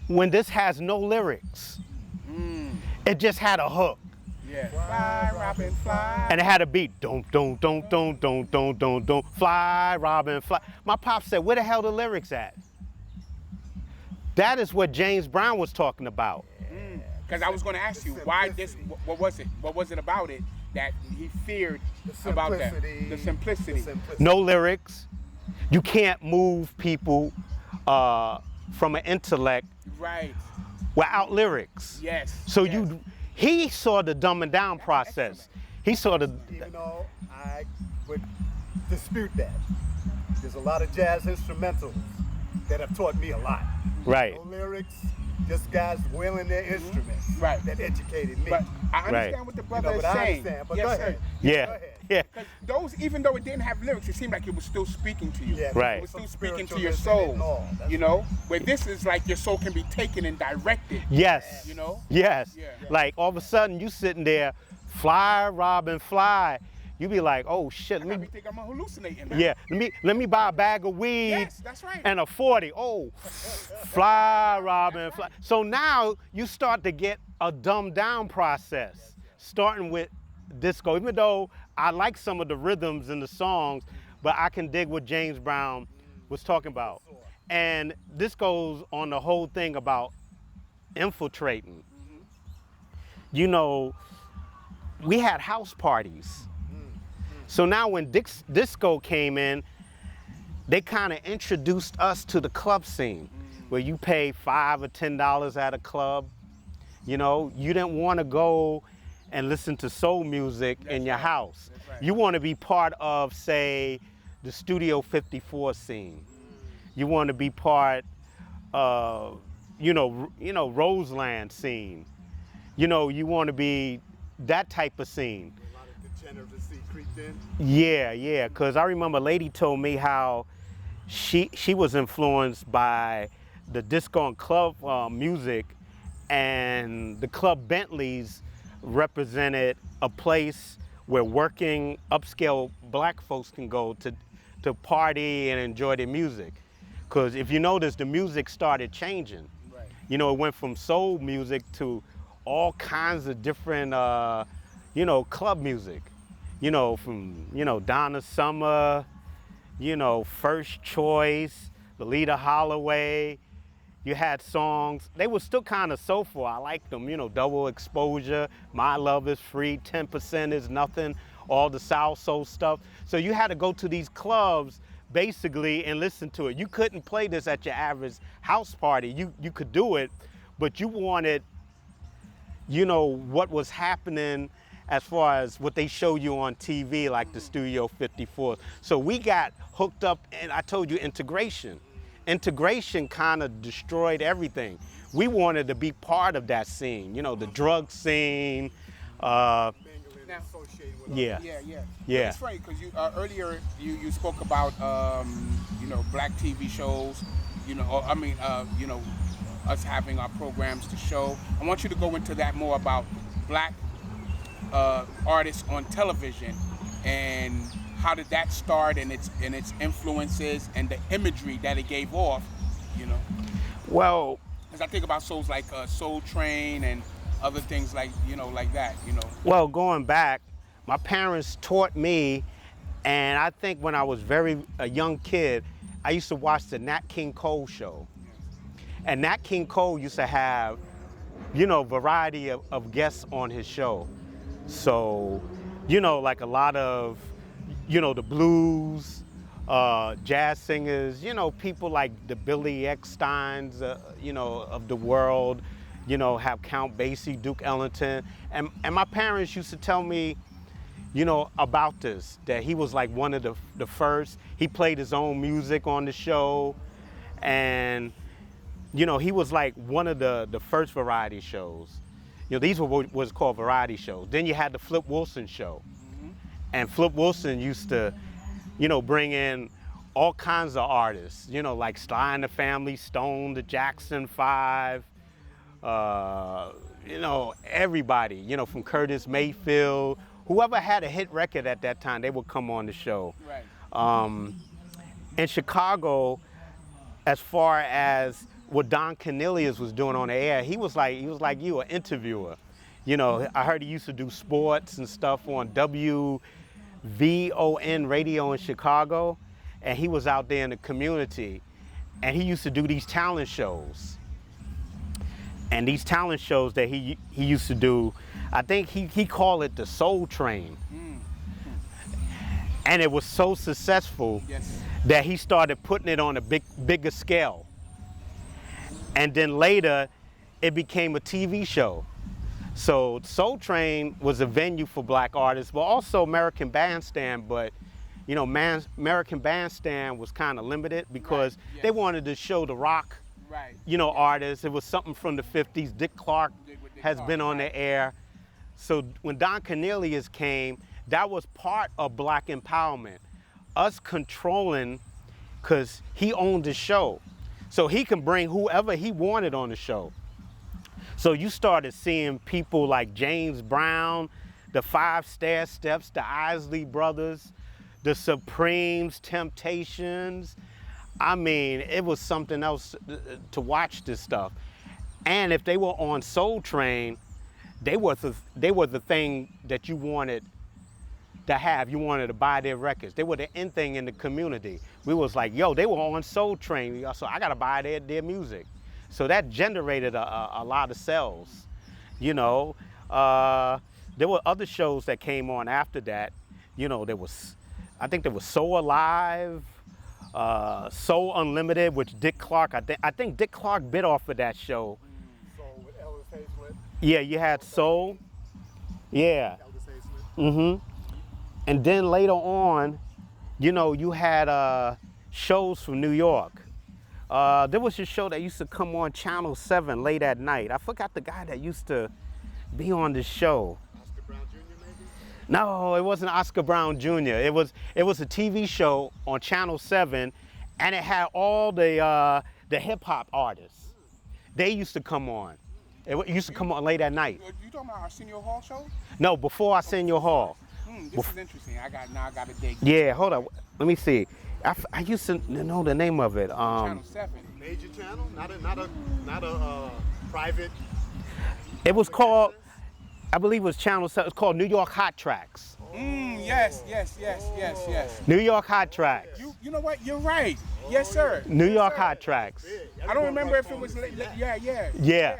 when this has no lyrics? It just had a hook. Yeah. Fly, Robin, fly. And it had a beat. Don't, fly, Robin, fly. My pop said, where the hell the lyrics at? That is what James Brown was talking about. Because I was going to ask you, why this, what was it? What was it about it that he feared about that? The simplicity. No lyrics. You can't move people from an intellect Right. without lyrics. Yes. So yes. he saw the dumbing down process. He saw the. Even though I would dispute that. There's a lot of jazz instrumentals that have taught me a lot. Right. No lyrics, just guys wailing their instruments. Right. That educated me. But I understand Right. what the brother is but I saying. understand. But yes, go sir. ahead. Yeah. Go ahead. Yeah. Because those, even though it didn't have lyrics, it seemed like it was still speaking to you. Yeah, Right. It was still some speaking to your spiritualism soul. and all. That's You know, where this is like your soul can be taken and directed. Yes. You know? Yes. Yeah. Like all of a sudden you sitting there, fly, Robin, fly. You be like, oh shit, I let me. think I'm hallucinating. Man. Yeah, let me buy a bag of weed Yes, that's right. and a 40. Oh, fly, Robin, fly. So now you start to get a dumbed down process, starting with disco. Even though I like some of the rhythms in the songs, but I can dig what James Brown was talking about. And this goes on the whole thing about infiltrating. you know, we had house parties. So now when disco came in, they kind of introduced us to the club scene, where you pay $5 or $10 at a club. You know, you didn't want to go and listen to soul music in your house. Right. You want to be part of, say, the Studio 54 scene. You want to be part of, Roseland scene. You know, you want to be that type of scene. A lot of degeneracy creeped in. Yeah, because I remember a lady told me how she was influenced by the disco and club music, and the Club Bentleys represented a place where working upscale black folks can go to party and enjoy their music. Because if you notice, the music started changing. Right. You know, it went from soul music to all kinds of different, club music. You know, from, Donna Summer, First Choice, Lolita Holloway. You had songs, they were still kind of soulful. I liked them, Double Exposure, My Love Is Free, 10% Is Nothing, all the South Soul stuff. So you had to go to these clubs basically and listen to it. You couldn't play this at your average house party. You could do it, but you wanted, what was happening as far as what they show you on TV, like the Studio 54. So we got hooked up, and I told you, integration. Integration kind of destroyed everything. We wanted to be part of that scene, the drug scene. Now, Yeah. Yeah. It's funny because you earlier you spoke about black TV shows, us having our programs to show. I want you to go into that more about black artists on television, and how did that start, and its influences and the imagery that it gave off, Well, as I think about shows like Soul Train and other things like that. Well, going back, my parents taught me, and I think when I was a young kid, I used to watch the Nat King Cole show. And Nat King Cole used to have, variety of guests on his show. So, like a lot of, the blues, jazz singers, people like the Billy Ecksteins, of the world, have Count Basie, Duke Ellington. And my parents used to tell me, about this, that he was like one of the first. He played his own music on the show, and, he was like one of the first variety shows. These were what was called variety shows. Then you had the Flip Wilson show. And Flip Wilson used to, bring in all kinds of artists, like Sly and the Family Stone, the Jackson 5, everybody, from Curtis Mayfield, whoever had a hit record at that time, they would come on the show. Right. In Chicago, as far as what Don Cornelius was doing on the air, he was like you, an interviewer. I heard he used to do sports and stuff on WVON radio in Chicago, and he was out there in the community, and he used to do these talent shows. And these talent shows that he used to do, I think he called it the Soul Train. And it was so successful that he started putting it on a bigger scale. And then later, it became a TV show. So Soul Train was a venue for black artists, but also American Bandstand. But, American Bandstand was kind of limited because they wanted to show the rock, artists. It was something from the 50s. Dick Clark has been on the air. So when Don Cornelius came, that was part of black empowerment. Us controlling, because he owned the show. So he can bring whoever he wanted on the show. So you started seeing people like James Brown, the Five Stair Steps, the Isley Brothers, the Supremes, Temptations. I mean, it was something else to watch this stuff. And if they were on Soul Train, they were the thing that you wanted to have. You wanted to buy their records. They were the in thing in the community. We was like, yo, they were on Soul Train, so I gotta buy their music. So that generated a lot of sales. There were other shows that came on after that. You know, I think there was So Alive, Soul Unlimited, which Dick Clark, I think Dick Clark bit off of that show. Soul with Ellis Hazlett. Yeah, you had Soul. Yeah. Ellis Hazlett. And then later on, you know, you had shows from New York. There was a show that used to come on Channel 7 late at night. I forgot the guy that used to be on the show. Oscar Brown Jr. maybe? No, it wasn't Oscar Brown Jr. It was a TV show on Channel 7, and it had all the hip hop artists. They used to come on. It used to come on late at night. You talking about Arsenio Hall show? No, before Arsenio Hall. This is interesting. I got a dig. Yeah, hold on. Let me see. I used to know the name of it. Channel 7. Major channel? Not a private. It was called, I believe it was Channel 7. It's called New York Hot Tracks. Yes. New York Hot Tracks. You know what? You're right. Yes, sir. New Yes, York sir. Hot Tracks. I don't remember if it was. Yeah.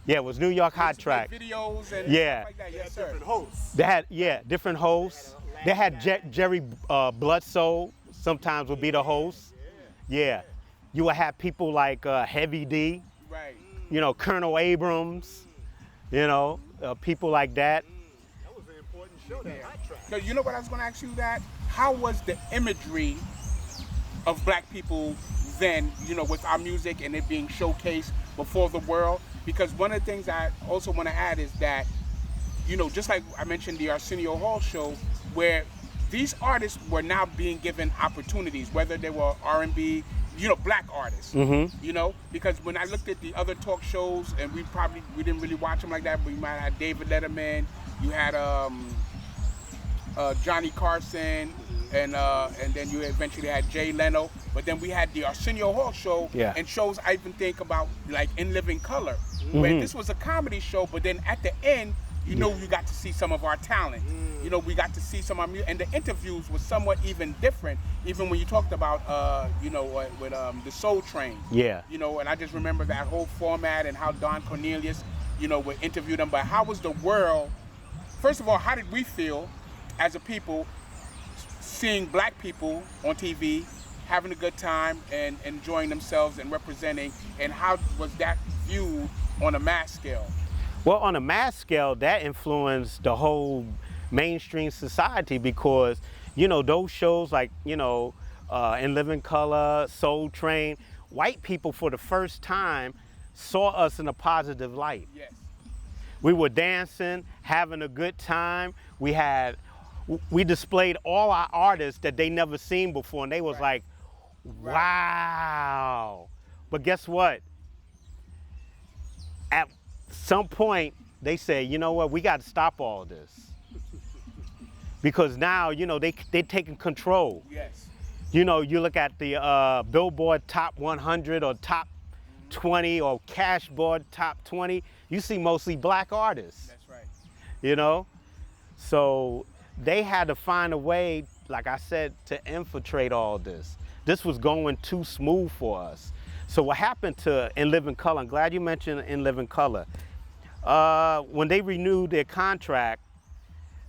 Yeah, it was New York Hot Tracks. Videos and Yeah. stuff like that. Yes, sir. Different hosts. They had, different hosts. They had Jerry Bloodsoul sometimes would be the host. Yeah. You would have people like Heavy D, Right. you know, Colonel Abrams, you know, people like that. That was an important show, that Hot Track. So you know what I was going to ask you that? How was the imagery of black people then, you know, with our music and it being showcased before the world? Because one of the things I also want to add is that, you know, just like I mentioned the Arsenio Hall show, where these artists were now being given opportunities, whether they were R&B, you know, black artists, you know, because when I looked at the other talk shows, and we didn't really watch them like that, but you might have David Letterman, you had Johnny Carson, and then you eventually had Jay Leno, but then we had the Arsenio Hall show, and shows I even think about like In Living Color, where this was a comedy show, but then at the end, you know, you got to see some of our talent. You know, we got to see some of our music, and the interviews were somewhat even different, even when you talked about, you know, with the Soul Train. Yeah. You know, and I just remember that whole format and how Don Cornelius, you know, would interview them. But how was the world, first of all, how did we feel as a people seeing black people on TV, having a good time and enjoying themselves and representing, and how was that viewed on a mass scale? Well, on a mass scale, that influenced the whole mainstream society because, you know, those shows like, you know, In Living Color, Soul Train, white people for the first time saw us in a positive light. Yes. We were dancing, having a good time. We displayed all our artists that they never seen before, and they was like, wow. But guess what? At some point, they say, you know what, we got to stop all this. Because now, you know, they're taking control. Yes. You know, you look at the Billboard Top 100 or Top 20 or Cashboard Top 20, you see mostly black artists. That's right. You know? So they had to find a way, like I said, to infiltrate all this. This was going too smooth for us. So what happened to In Living Color, I'm glad you mentioned In Living Color. When they renewed their contract,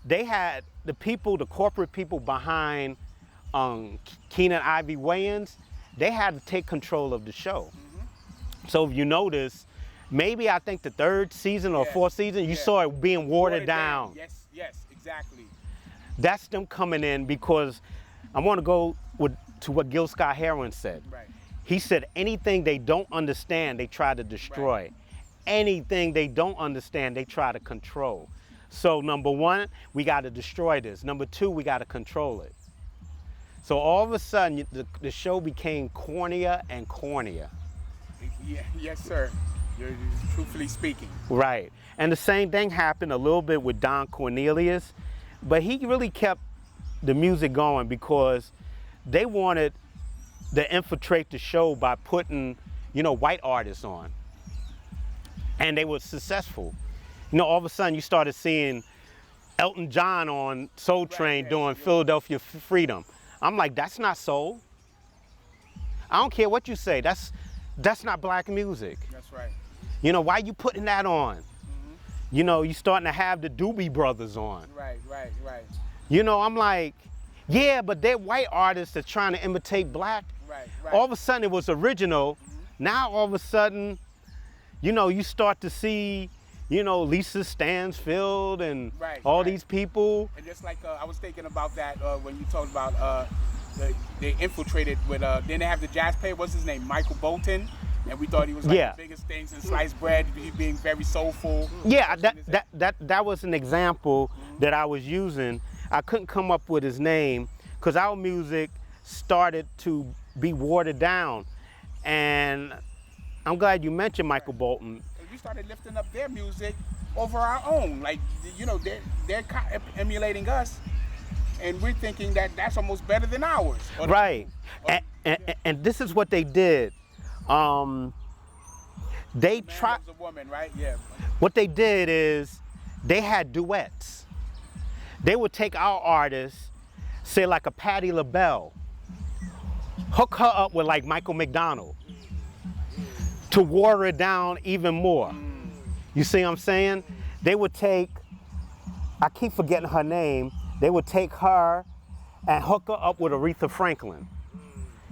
they had the corporate people behind Keenan Ivory Wayans, they had to take control of the show. So if you notice, maybe I think the third season or fourth season, you saw it being watered down. Yes, exactly. That's them coming in because I want to go to what Gil Scott-Heron said. Right. He said anything they don't understand, they try to destroy. Right. Anything they don't understand, they try to control. So number one, we got to destroy this. Number two, we got to control it. So all of a sudden, the show became cornier and cornier. Yeah, yes, sir. You're truthfully speaking. Right. And the same thing happened a little bit with Don Cornelius, but he really kept the music going because they wanted to infiltrate the show by putting, you know, white artists on. And they were successful. You know, all of a sudden you started seeing Elton John on Soul Train doing Philadelphia Freedom. I'm like, that's not soul. I don't care what you say. That's not black music. That's right. You know, why you putting that on? You know, you starting to have the Doobie Brothers on. Right. You know, I'm like, yeah, but they're white artists that's trying to imitate black. Right. All of a sudden it was original. Now all of a sudden, you know, you start to see, you know, Lisa Stansfield and all these people. And just like I was thinking about that when you talked about they infiltrated with, then they have the jazz player, what's his name, Michael Bolton. And we thought he was like the biggest things in sliced bread, he being very soulful. Yeah, that was an example that I was using. I couldn't come up with his name because our music started to be watered down. And I'm glad you mentioned Michael Bolton. We started lifting up their music over our own. Like, you know, they're emulating us, and we're thinking that that's almost better than ours. Right. And this is what they did. They tried. A woman, right? Yeah. What they did is they had duets. They would take our artists, say like a Patti LaBelle, hook her up with like Michael McDonald to water it down even more. You see what I'm saying? They would take, I keep forgetting her name, they would take her and hook her up with Aretha Franklin.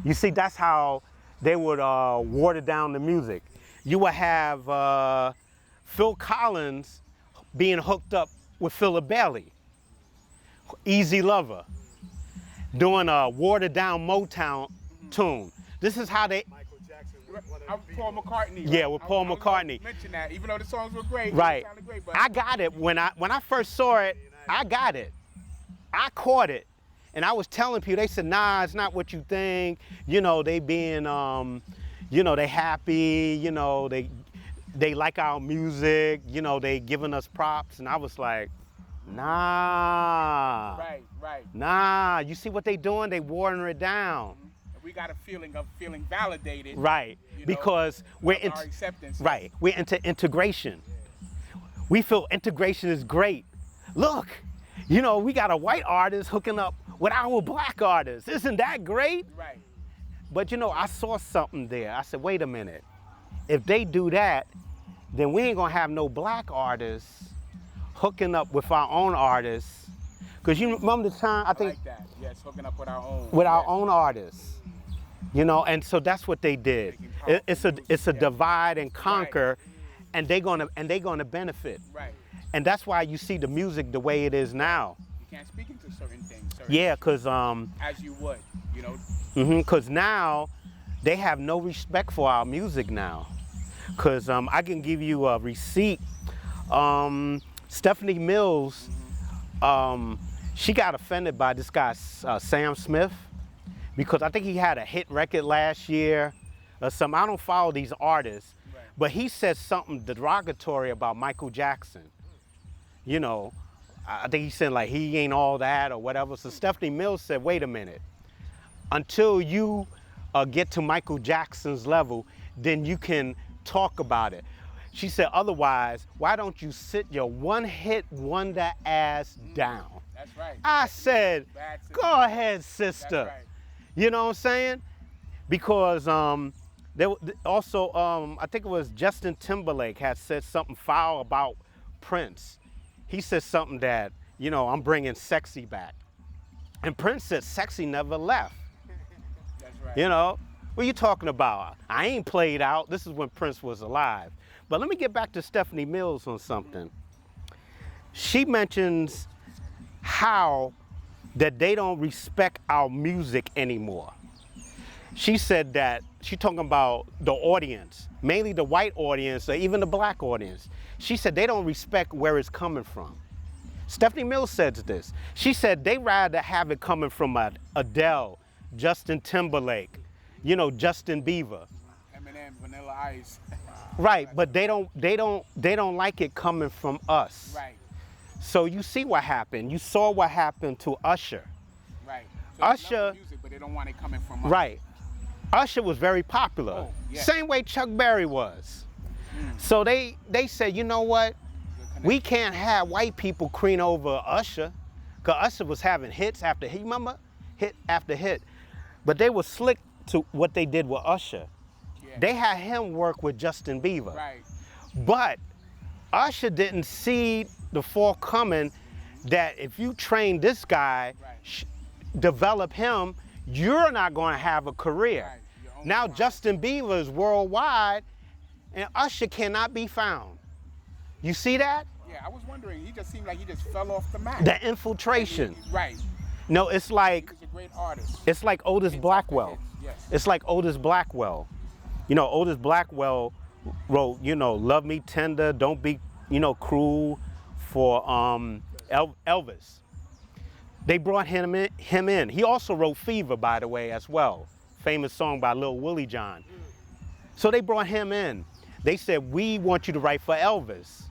You see, that's how they would water down the music. You would have Phil Collins being hooked up with Philip Bailey, Easy Lover, doing a watered down Motown tune. This is how they... Michael Jackson with Paul McCartney. Yeah, with Paul McCartney. Mention that, even though the songs were great. Right. It great, but... I got it. When I first saw it, I got it. I caught it. And I was telling people, they said, nah, it's not what you think. You know, they being, you know, they happy, you know, they like our music, you know, they giving us props. And I was like, nah. Right. Nah, you see what they doing? They watering it down. We got a feeling of feeling validated. Right, because we're into acceptance. Right, we're into integration. We feel integration is great. Look, you know, we got a white artist hooking up with our black artists. Isn't that great? Right. But you know, I saw something there. I said, wait a minute. If they do that, then we ain't gonna have no black artists hooking up with our own artists. Because you remember the time, I think. Like that, yes, hooking up with our own. With our own artists. You know, and so that's what they did. It's a divide and conquer, and they're gonna benefit. Right. And that's why you see the music the way it is now. You can't speak into certain things. Yeah, cause as you would, you know. Cause now they have no respect for our music now. Cause I can give you a receipt. Stephanie Mills, she got offended by this guy Sam Smith, because I think he had a hit record last year or something. I don't follow these artists, but he said something derogatory about Michael Jackson. You know, I think he said like he ain't all that or whatever. So Stephanie Mills said, wait a minute, until you get to Michael Jackson's level, then you can talk about it. She said, otherwise, why don't you sit your one-hit wonder ass down? That's right. I said, go ahead, sister. That's right. You know what I'm saying? Because there also, I think it was Justin Timberlake had said something foul about Prince. He said something that, you know, I'm bringing sexy back. And Prince said sexy never left. That's right. You know, what are you talking about? I ain't played out. This is when Prince was alive. But let me get back to Stephanie Mills on something. She mentions how that they don't respect our music anymore. She said that, she's talking about the audience, mainly the white audience or even the black audience. She said they don't respect where it's coming from. Stephanie Mills said this. She said they rather have it coming from Adele, Justin Timberlake, you know, Justin Bieber. Eminem, Vanilla Ice. Right, but they don't like it coming from us. Right. So you see what happened. You saw what happened to Usher. Right. So Usher, they love the music, but they don't want it coming from us. right. Usher was very popular. Oh, yeah. Same way Chuck Berry was. So they said, you know what? We can't have white people cream over Usher, because Usher was having hits after hit. Remember? Hit after hit. But they were slick to what they did with Usher. Yeah. They had him work with Justin Bieber. Right. But Usher didn't see the fall coming that if you train this guy, develop him, you're not going to have a career. Now Justin Bieber is worldwide and Usher cannot be found. You see that? Yeah, I was wondering, he just seemed like he just fell off the map. The infiltration. Right. No, it's like, He was a great artist. it's like Otis Blackwell. Yes. It's like Otis Blackwell. You know, Otis Blackwell wrote, you know, Love Me Tender, Don't Be, you know, Cruel for Elvis. They brought him in. He also wrote Fever, by the way, as well. Famous song by Lil Willie John. So they brought him in. They said, we want you to write for Elvis.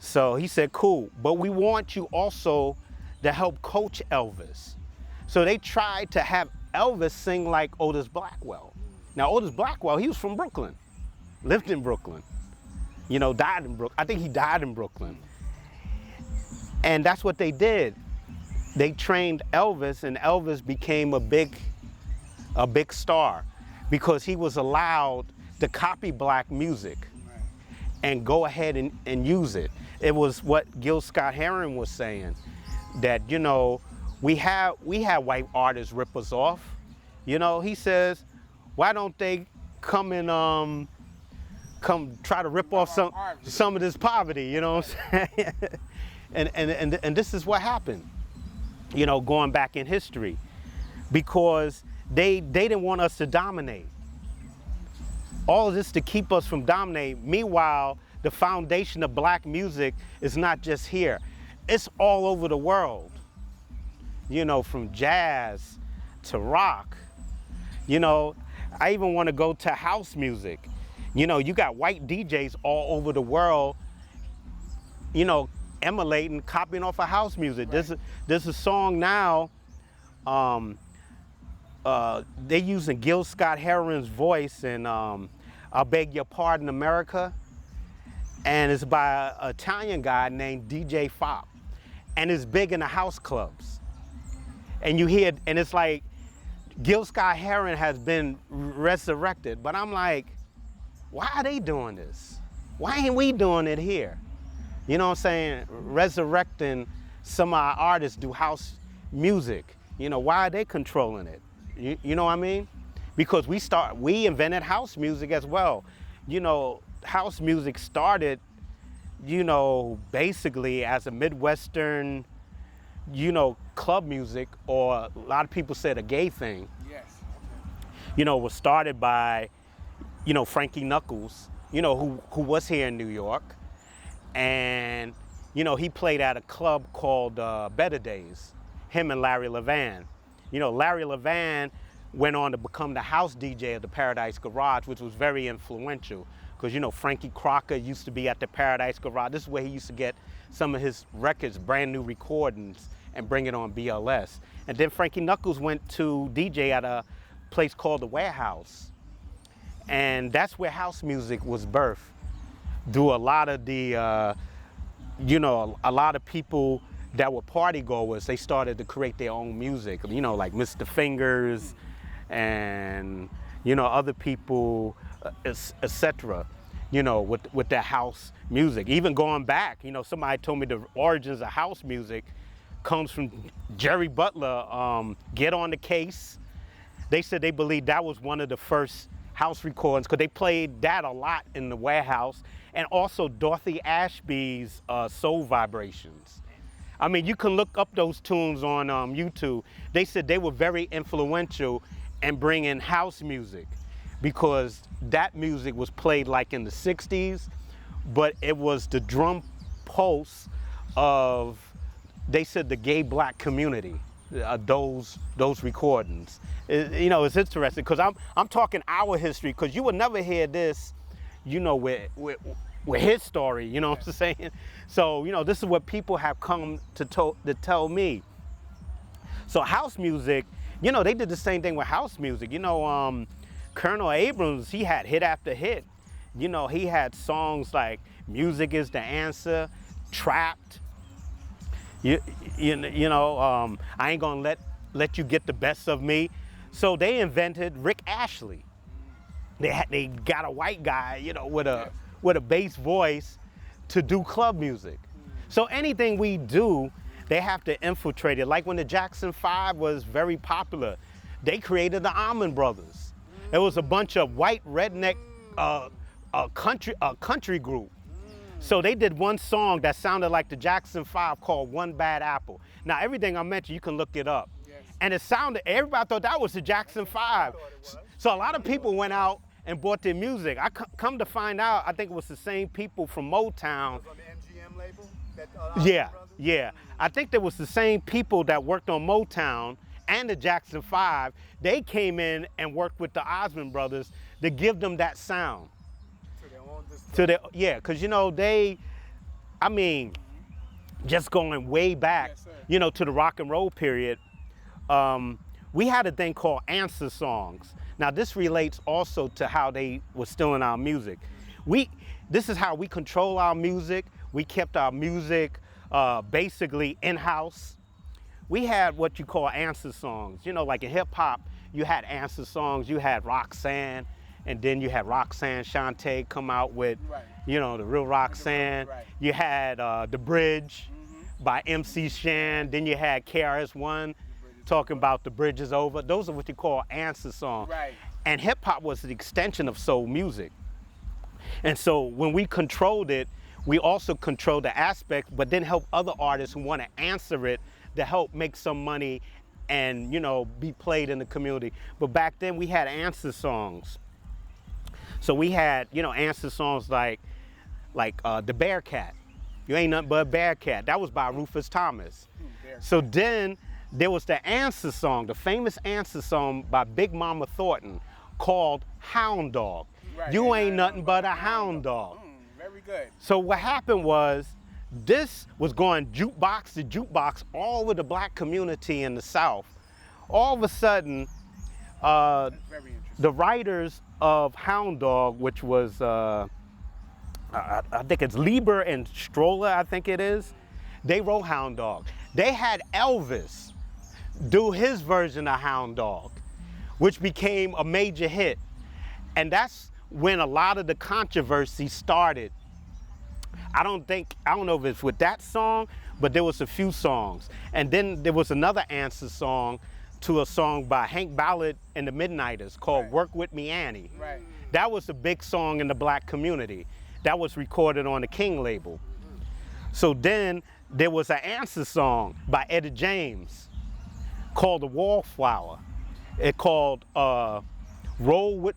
So he said, cool, but we want you also to help coach Elvis. So they tried to have Elvis sing like Otis Blackwell. Now, Otis Blackwell, he was from Brooklyn, lived in Brooklyn, you know, died in Brooklyn. I think he died in Brooklyn. And that's what they did. They trained Elvis, and Elvis became a big star because he was allowed to copy black music and go ahead and use it. It was what Gil Scott-Heron was saying, that, you know, we have white artists rip us off. You know, he says, why don't they come and come try to rip off some of this poverty, you know what I'm saying? and this is what happened, you know, going back in history, because they didn't want us to dominate. All of this to keep us from dominating. Meanwhile, the foundation of black music is not just here. It's all over the world. You know, from jazz to rock. You know, I even want to go to house music. You know, you got white DJs all over the world, you know, emulating, copying off of house music. Right. There's a song now, they're using Gil Scott-Heron's voice in I Beg Your Pardon, America. And it's by an Italian guy named DJ Fop. And it's big in the house clubs. And you hear, and it's like, Gil Scott-Heron has been resurrected. But I'm like, why are they doing this? Why ain't we doing it here? You know what I'm saying? Resurrecting some of our artists do house music. You know, why are they controlling it? You know what I mean? Because we invented house music as well. You know, house music started, you know, basically as a Midwestern, you know, club music, or a lot of people said a gay thing. Yes. You know, was started by, you know, Frankie Knuckles, you know, who was here in New York. And, you know, he played at a club called Better Days, him and Larry Levan. You know, Larry Levan went on to become the house DJ of the Paradise Garage, which was very influential. Because, you know, Frankie Crocker used to be at the Paradise Garage. This is where he used to get some of his records, brand new recordings, and bring it on BLS. And then Frankie Knuckles went to DJ at a place called The Warehouse. And that's where house music was birthed. Through a lot of the, you know, a lot of people that were party goers, they started to create their own music, you know, like Mr. Fingers and, you know, other people, etc. You know, with their house music. Even going back, you know, somebody told me the origins of house music comes from Jerry Butler, Get on the Case. They said they believe that was one of the first house recordings, because they played that a lot in the Warehouse, and also Dorothy Ashby's Soul Vibrations. I mean, you can look up those tunes on YouTube. They said they were very influential in bringing house music, because that music was played like in the 60s, but it was the drum pulse of, they said, the gay black community, those recordings. You know, it's interesting, because I'm talking our history, because you would never hear this, you know, with his story, you know what I'm saying? So, you know, this is what people have come to tell me. So house music, you know, they did the same thing with house music. You know, Colonel Abrams, he had hit after hit. You know, he had songs like Music Is the Answer, Trapped. You know, I ain't gonna let you get the best of me. So they invented Rick Ashley. They got a white guy, you know, with a bass voice to do club music. So anything we do, they have to infiltrate it. Like when the Jackson 5 was very popular, they created the Allman Brothers. It was a bunch of white redneck country group. So they did one song that sounded like the Jackson 5 called One Bad Apple. Now everything I mentioned, you can look it up. Yes. And it sounded, everybody thought that was the Jackson 5. So a lot of people went out and bought their music. I come to find out, I think it was the same people from Motown. On the MGM label? Yeah. I think there was the same people that worked on Motown and the Jackson 5. They came in and worked with the Osmond Brothers to give them that sound. Because you know, just going way back, Yes, you know, to the rock and roll period, we had a thing called answer songs. Now this relates also to how they were stealing our music. This is how we control our music. We kept our music basically in-house. We had what you call answer songs. You know, like in hip hop, you had answer songs, you had Roxanne, and then you had Roxanne Shante come out with, Right. you know, the real Roxanne. Right. You had The Bridge by MC Shan. Then you had KRS-One talking about The Bridge is Over. Those are what you call answer songs. Right. And hip hop was the extension of soul music. And so when we controlled it, we also controlled the aspect, but then help other artists who want to answer it to help make some money and, you know, be played in the community. But back then we had answer songs. So we had, you know, answer songs like The Bearcat. You ain't nothing but a Bearcat. That was by Rufus Thomas. So then there was the answer song, the famous answer song by Big Mama Thornton called Hound Dog. Right. You ain't nothing but a hound dog. Very good. So what happened was, this was going jukebox to jukebox all over the black community in the South. All of a sudden, Very interesting. the writers of Hound Dog, which was, I think it's Lieber and Stroller, I think it is, they wrote Hound Dog. They had Elvis do his version of Hound Dog, which became a major hit. And that's when a lot of the controversy started. I don't know if it's with that song, but there was a few songs. And then there was another answer song to a song by Hank Ballard and the Midnighters called Right. Work With Me Annie. Right. That was a big song in the black community. That was recorded on the King label. So then there was an answer song by Etta James called The Wallflower. It called Roll With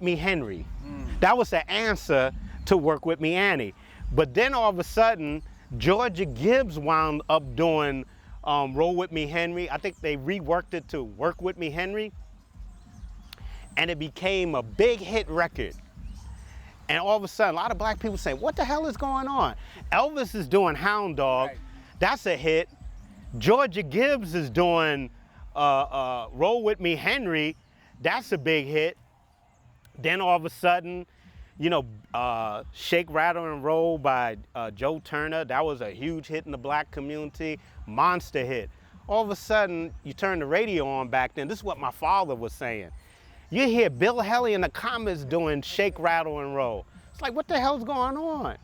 Me Henry. That was the answer to Work With Me Annie. But then all of a sudden, Georgia Gibbs wound up doing Roll With Me Henry. I think they reworked it to Work With Me Henry. And it became a big hit record. And all of a sudden, a lot of black people say, what the hell is going on? Elvis is doing Hound Dog. Right. That's a hit. Georgia Gibbs is doing Roll With Me Henry. That's a big hit. Then all of a sudden, you know, Shake, Rattle, and Roll by Joe Turner. That was a huge hit in the black community, monster hit. All of a sudden, you turn the radio on back then. This is what my father was saying. You hear Bill Haley in the comments doing Shake, Rattle, and Roll. It's like, what the hell's going on?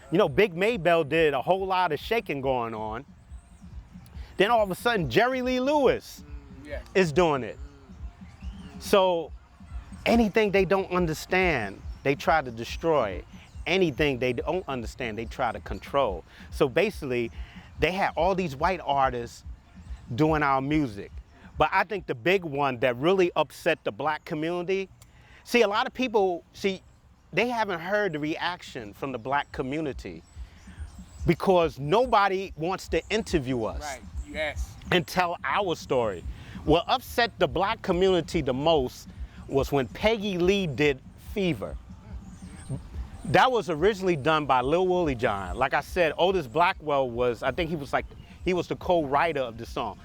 You know, Big Maybell did a whole lot of shaking going on. Then all of a sudden, Jerry Lee Lewis Yes. is doing it. So anything they don't understand, they try to destroy. Anything they don't understand, they try to control. So basically, they had all these white artists doing our music. But I think the big one that really upset the black community, see, a lot of people, they haven't heard the reaction from the black community because nobody wants to interview us. Right. Yes. And tell our story. What upset the black community the most was when Peggy Lee did Fever. That was originally done by Lil Willie John. Like I said, Otis Blackwell was, I think he was the co-writer of the song.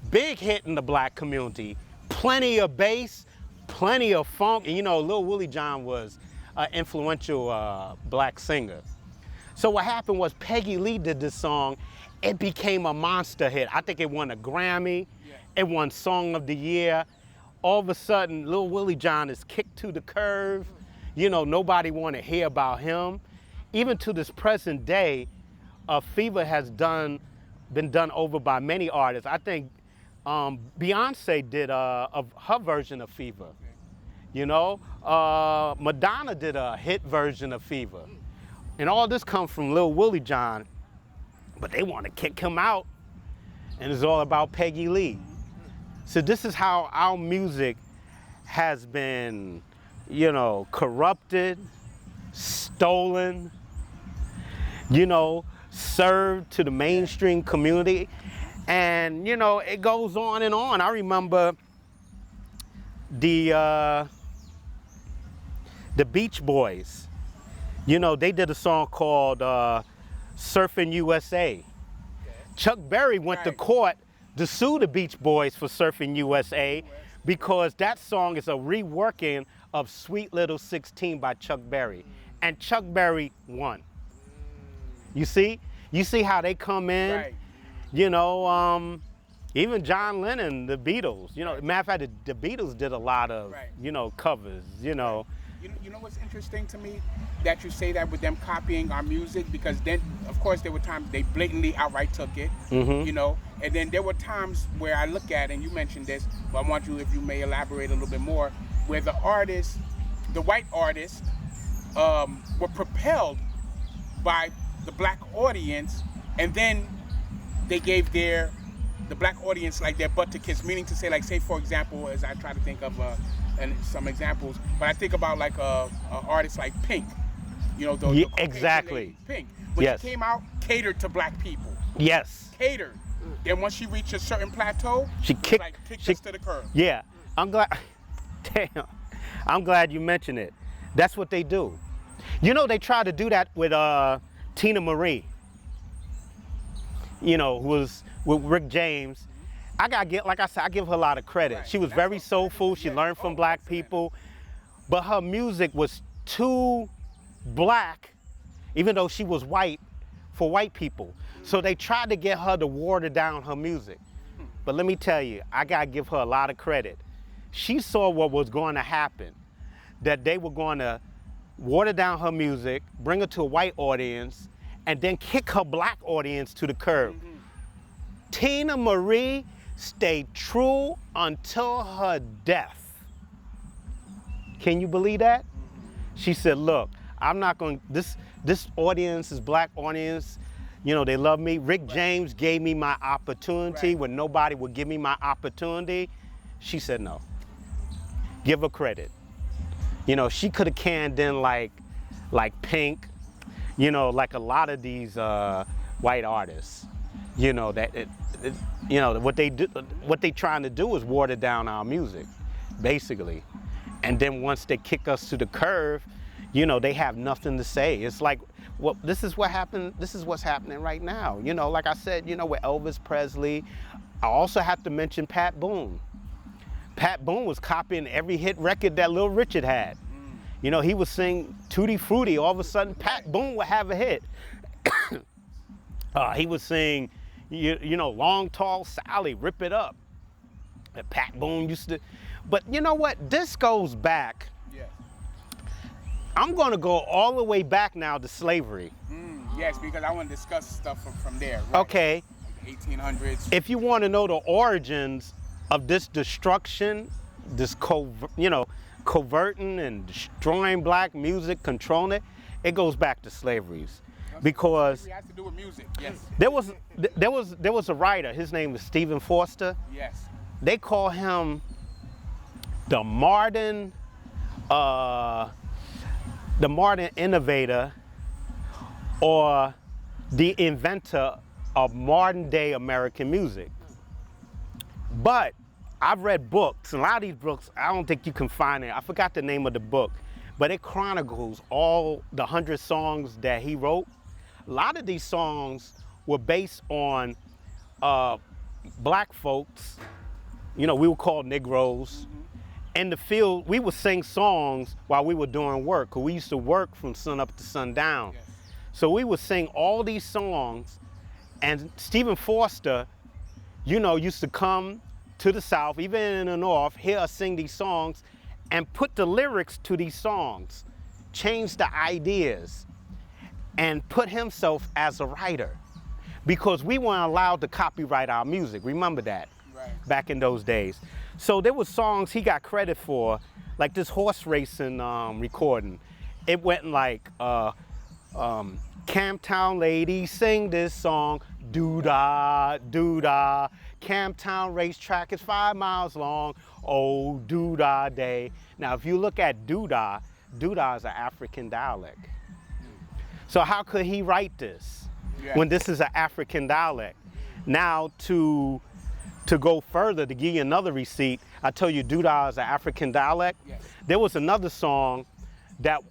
Big hit in the black community. Plenty of bass, plenty of funk, and you know, Lil Willie John was an influential black singer. So what happened was Peggy Lee did this song. It became a monster hit. I think it won a Grammy. Yeah. It won Song of the Year. All of a sudden, Lil Willie John is kicked to the curve. you know, nobody want to hear about him. Even to this present day, Fever has been done over by many artists. I think Beyonce did her version of Fever. You know, Madonna did a hit version of Fever. And all this comes from Lil Willie John, but they want to kick him out, and it's all about Peggy Lee. So this is how our music has been, you know, corrupted, stolen, you know, served to the mainstream community. And, you know, it goes on and on. I remember the Beach Boys. You know, they did a song called Surfing USA. Okay. Chuck Berry went to court to sue the Beach Boys for Surfing USA because that song is a reworking of Sweet Little 16 by Chuck Berry. And Chuck Berry won. You see? You see how they come in? Right. You know, even John Lennon, the Beatles. You know, matter of fact, the Beatles did a lot of, you know, covers, you know. You know what's interesting to me? That you say that with them copying our music, because then, of course, there were times they blatantly outright took it, you know, and then there were times where I look at, and you mentioned this, but I want you, if you may elaborate a little bit more, where the artists, the white artists, were propelled by the black audience, and then they gave the black audience like their butt to kiss, meaning to say, like, say for example, as I try to think of and some examples, but I think about like a artist like Pink, you know, the exactly Pink. When she came out, catered to black people. Yes. Catered. Then once she reached a certain plateau, she kicked us to the curb. Yeah, I'm glad. Damn, I'm glad you mentioned it. That's what they do. You know, they tried to do that with Tina Marie. You know, who was with Rick James. I gotta get, like I said, I give her a lot of credit. Right. She was very soulful. She learned from black people, but her music was too black, even though she was white, for white people. So they tried to get her to water down her music. But let me tell you, I gotta give her a lot of credit. She saw what was going to happen, that they were going to water down her music, bring her to a white audience, and then kick her black audience to the curb. Tina Marie stayed true until her death. Can you believe that? She said, look, I'm not going, this audience is black audience, you know, they love me. Rick James gave me my opportunity when nobody would give me my opportunity. She said no. Give her credit. You know, she could have canned in like Pink, you know, like a lot of these white artists. You know, you know, what they trying to do is water down our music, basically. And then once they kick us to the curve, you know, they have nothing to say. It's like, well, this is what happened. This is what's happening right now. You know, like I said, you know, with Elvis Presley. I also have to mention Pat Boone. Pat Boone was copying every hit record that Little Richard had. You know, he would sing Tutti Frutti. All of a sudden, Pat Boone would have a hit. He would sing, you know, Long Tall Sally, Rip It Up. And Pat Boone used to, but you know what? This goes back. Yeah. I'm going to go all the way back now to slavery. Yes, because I want to discuss stuff from there. Right? Okay. Like the 1800s. If you want to know the origins of this destruction, this coverting and destroying black music, controlling it, it goes back to slaveries. Because it has to do with music. Yes. There was a writer. His name was Stephen Forster. Yes. They call him the modern innovator, or the inventor of modern day American music. But I've read books, and a lot of these books, I don't think you can find it. I forgot the name of the book, but it chronicles all the 100 songs that he wrote. A lot of these songs were based on black folks, you know, we were called Negroes. In the field, we would sing songs while we were doing work, because we used to work from sun up to sundown. Yes. So we would sing all these songs, and Stephen Forster, you know, used to come to the South, even in the North, hear us sing these songs, and put the lyrics to these songs. changed the ideas and put himself as a writer, because we weren't allowed to copyright our music. Remember that? Right. Back in those days. So there were songs he got credit for, like this horse racing recording. It went like, Camptown lady, sing this song, doo-dah, doo-dah. Camptown racetrack is 5 miles long, oh, doo-dah day. Now, if you look at doo-dah, doo-dah is an African dialect. So how could he write this when this is an African dialect? Now, to go further, to give you another receipt, I tell you doo-dah is an African dialect. Yes. There was another song that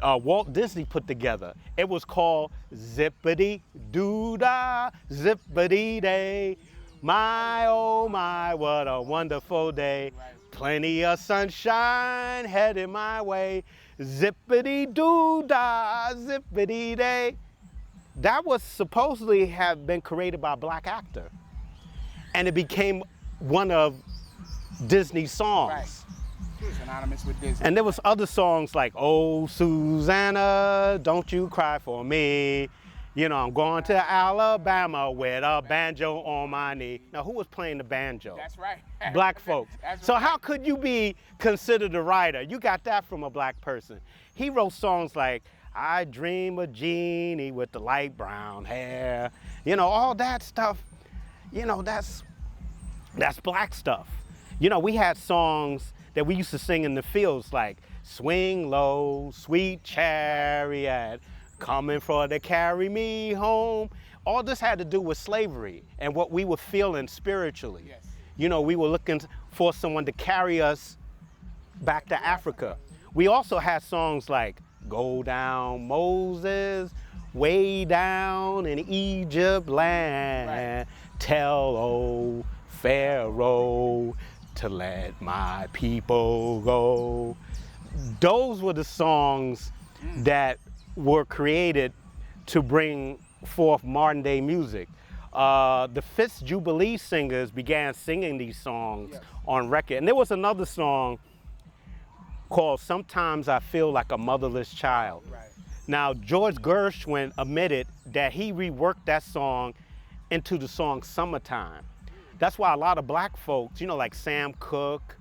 Walt Disney put together. It was called Zippity Doo-Dah, Zippity Day. My, oh my, what a wonderful day. Plenty of sunshine headed my way. Zippity Doo-Dah, Zippity Day. That was supposedly have been created by a black actor. And it became one of Disney's songs. Right. Synonymous with Disney. And there was other songs like, oh, Susanna, don't you cry for me. You know, I'm going to Alabama with a banjo on my knee. Now, who was playing the banjo? That's right. Black folks. That's So right. how could you be considered a writer? You got that from a black person. He wrote songs like, I dream of Jeannie with the light brown hair. You know, all that stuff, you know, that's black stuff. You know, we had songs that we used to sing in the fields like, swing low, sweet chariot, coming for to carry me home. All this had to do with slavery and what we were feeling spiritually. Yes. You know, we were looking for someone to carry us back to Africa. We also had songs like, go down Moses, way down in Egypt land, tell old Pharaoh to let my people go. Those were the songs that were created to bring forth modern day music. The Fifth Jubilee singers began singing these songs on record. And there was another song called Sometimes I Feel Like a Motherless Child. Right. Now, George Gershwin admitted that he reworked that song into the song Summertime. That's why a lot of black folks, you know, like Sam Cooke,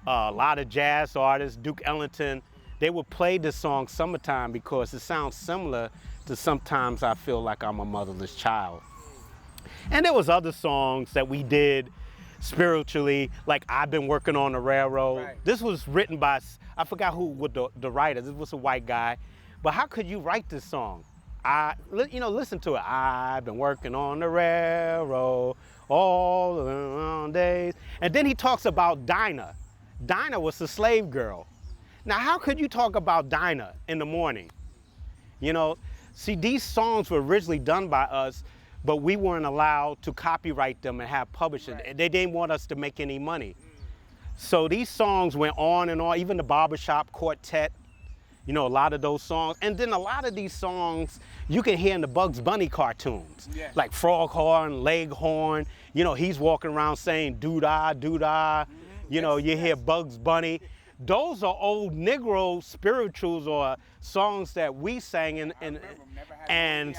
a lot of jazz artists, Duke Ellington, they would play this song Summertime because it sounds similar to Sometimes I Feel Like I'm a Motherless Child. And there was other songs that we did spiritually, like I've Been Working on the Railroad. Right. This was written by, I forgot who was the writer. This was a white guy. But how could you write this song? Listen to it. I've been working on the railroad all the long days. And then he talks about Dinah. Dinah was a slave girl. Now, how could you talk about Dinah in the morning? You know, see, these songs were originally done by us, but we weren't allowed to copyright them and have publishing. Right. They didn't want us to make any money. So these songs went on and on, even the Barbershop Quartet, you know, a lot of those songs. And then a lot of these songs you can hear in the Bugs Bunny cartoons, Yes. like Froghorn, Leghorn. You know, he's walking around saying doo-dah, doo-dah. You know, you hear Bugs Bunny. Those are old Negro spirituals or songs that we sang and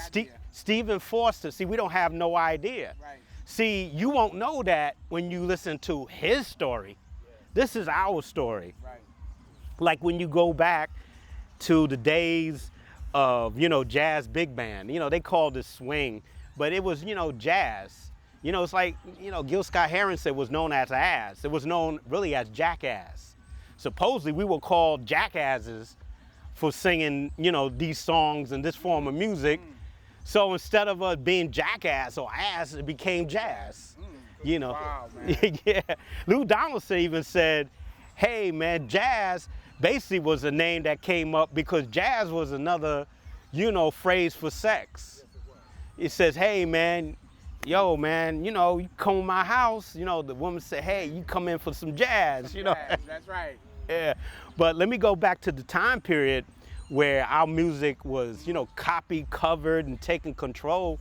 Stephen Foster. See, we don't have no idea. Right. See, you won't know that when you listen to his story. This is our story. Right. Like when you go back to the days of, you know, jazz big band, you know, they called it swing, but it was, you know, jazz. You know, it's like, you know, Gil Scott-Heron said was known as ass. It was known really as jackass. Supposedly we were called jackasses for singing, you know, these songs and this form of music. So instead of us being jackass or ass, it became jazz. You know, Wow, man. yeah. Lou Donaldson even said, hey man, jazz basically was a name that came up because jazz was another, you know, phrase for sex. It says, hey man, yo man, you know, you come to my house, you know, the woman said, hey, you come in for some jazz, you know. Yes, that's right. Yeah, but let me go back to the time period where our music was, you know, copied, covered, and taking control.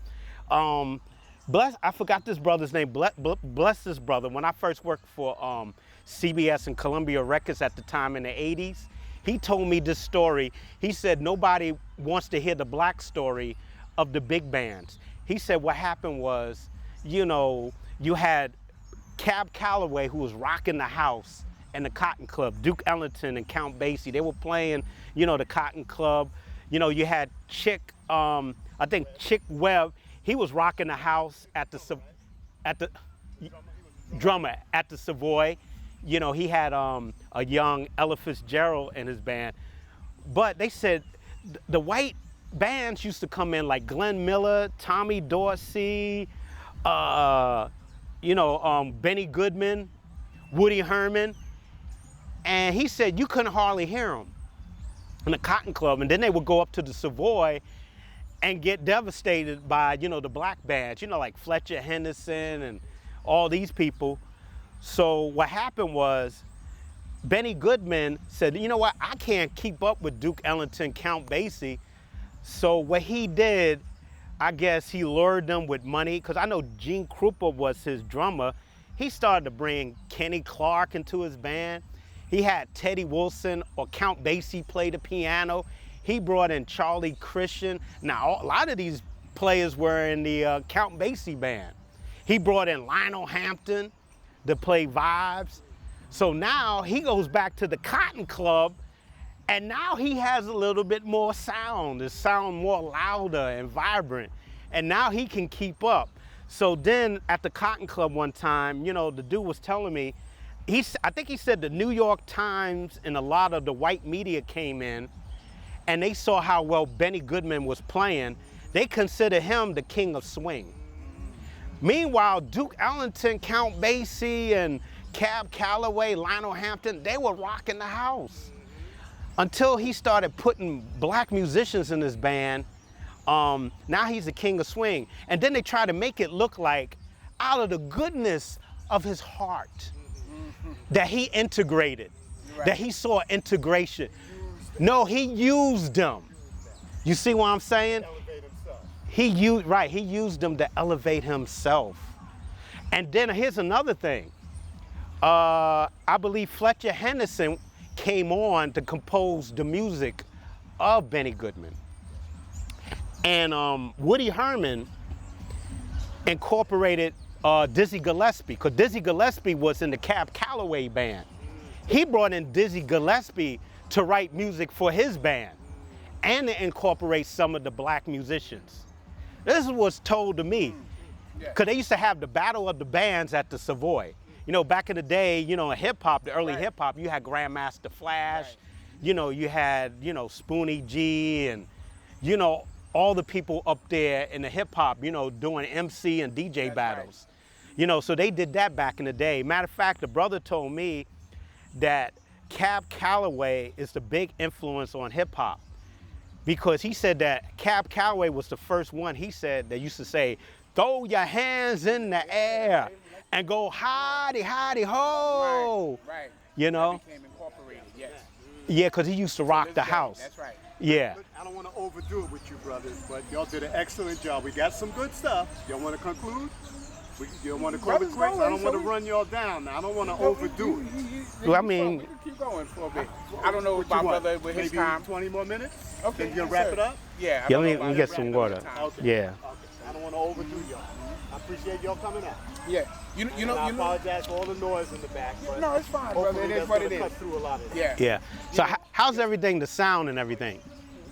I forgot this brother's name. Bless this brother. When I first worked for CBS and Columbia Records at the time in the 80s, He told me this story. He said nobody wants to hear the black story of the big bands. He said what happened was, you know, you had Cab Calloway, who was rocking the house, and the Cotton Club, Duke Ellington and Count Basie. They were playing, you know, the Cotton Club. You know, you had Chick, I think Chick Webb. He was rocking the house at the drummer at the Savoy. You know, he had a young Ella Fitzgerald in his band. But they said the white bands used to come in like Glenn Miller, Tommy Dorsey, you know, Benny Goodman, Woody Herman. And he said you couldn't hardly hear them in the Cotton Club. And then they would go up to the Savoy and get devastated by, you know, the black bands, you know, like Fletcher Henderson and all these people. So what happened was Benny Goodman said, you know what, I can't keep up with Duke Ellington, Count Basie. So what he did, I guess he lured them with money, because I know Gene Krupa was his drummer. He started to bring Kenny Clark into his band. He had Teddy Wilson or Count Basie play the piano. He brought in Charlie Christian. Now, a lot of these players were in the Count Basie band. He brought in Lionel Hampton to play vibes. So now he goes back to the Cotton Club, and now he has a little bit more sound. The sound more louder and vibrant. And now he can keep up. So then at the Cotton Club one time, you know, the dude was telling me, I think he said the New York Times and a lot of the white media came in, and they saw how well Benny Goodman was playing. They consider him the king of swing. Meanwhile, Duke Ellington, Count Basie, and Cab Calloway, Lionel Hampton, they were rocking the house. Until he started putting black musicians in his band, now he's the king of swing. And then they try to make it look like out of the goodness of his heart that he integrated, that he saw integration. No, he used them. You see what I'm saying? He used them to elevate himself. And then here's another thing. I believe Fletcher Henderson came on to compose the music of Benny Goodman. And Woody Herman incorporated Dizzy Gillespie, because Dizzy Gillespie was in the Cab Calloway band. He brought in Dizzy Gillespie to write music for his band and to incorporate some of the black musicians. This was told to me, because they used to have the battle of the bands at the Savoy. You know, back in the day, you know, in hip hop, the early hip hop, you had Grandmaster Flash, you know, you had, you know, Spoonie G, and, you know, all the people up there in the hip hop, you know, doing MC and DJ battles. You know, so they did that back in the day. Matter of fact, the brother told me that Cab Calloway is the big influence on hip hop, because he said that Cab Calloway was the first one, he said, that used to say, throw your hands in the air and go hidey, hidey, ho. Right. You know? That became incorporated, yes. Yeah, because he used to rock the house. That's right. Yeah. I don't want to overdo it with you brothers, but y'all did an excellent job. We got some good stuff. Y'all want to conclude? You don't want to call it quits? I don't want to run y'all down now. I don't want to overdo it. Well, I mean, we can keep going for a bit. I don't know about brother with his maybe time. 20 more minutes? Okay. Then you gonna wrap it up? Yeah. Yeah, let me get some water. Okay. Yeah. Okay. I don't want to overdo y'all. I appreciate y'all coming out. Yeah. You know. I apologize for all the noise in the back. But No, it's fine, brother. It is what it is. Cut through a lot of it. Yeah. Yeah. So how's everything, the sound and everything?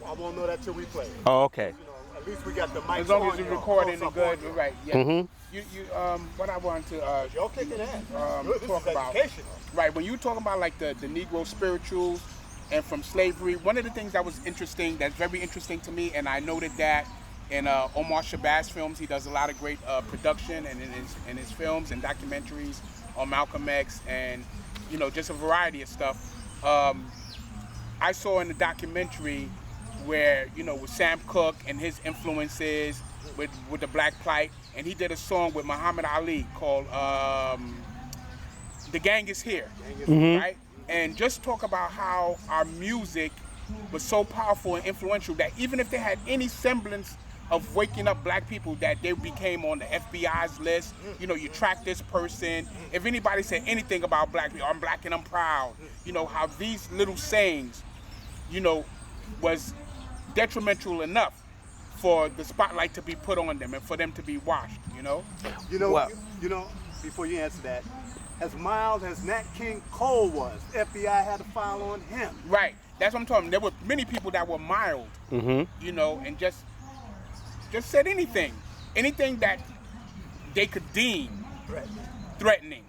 I won't know that till we play. Oh, okay. You know, at least we got the mic. As long as you're recording and good, right? Yeah. Mm-hmm. What I wanted to y'all kicking ass. talk about. Right. When you talk about like the Negro spirituals and from slavery, one of the things that was interesting, that's very interesting to me, and I noted that in Omar Shabazz films, he does a lot of great production and in his films and documentaries on Malcolm X and, you know, just a variety of stuff. I saw in the documentary where, you know, with Sam Cooke and his influences with the Black Plight, and he did a song with Muhammad Ali called The Gang Is Here, right? And just talk about how our music was so powerful and influential that even if they had any semblance of waking up black people, that they became on the FBI's list. You know, you track this person. If anybody said anything about black people, I'm black and I'm proud. You know, how these little sayings you know, was detrimental enough for the spotlight to be put on them and for them to be washed, you know? You know, Well- you know, before you answer that, as mild as Nat King Cole was, FBI had a file on him. Right. That's what I'm talking. There were many people that were mild, you know, and just said anything that they could deem threatening,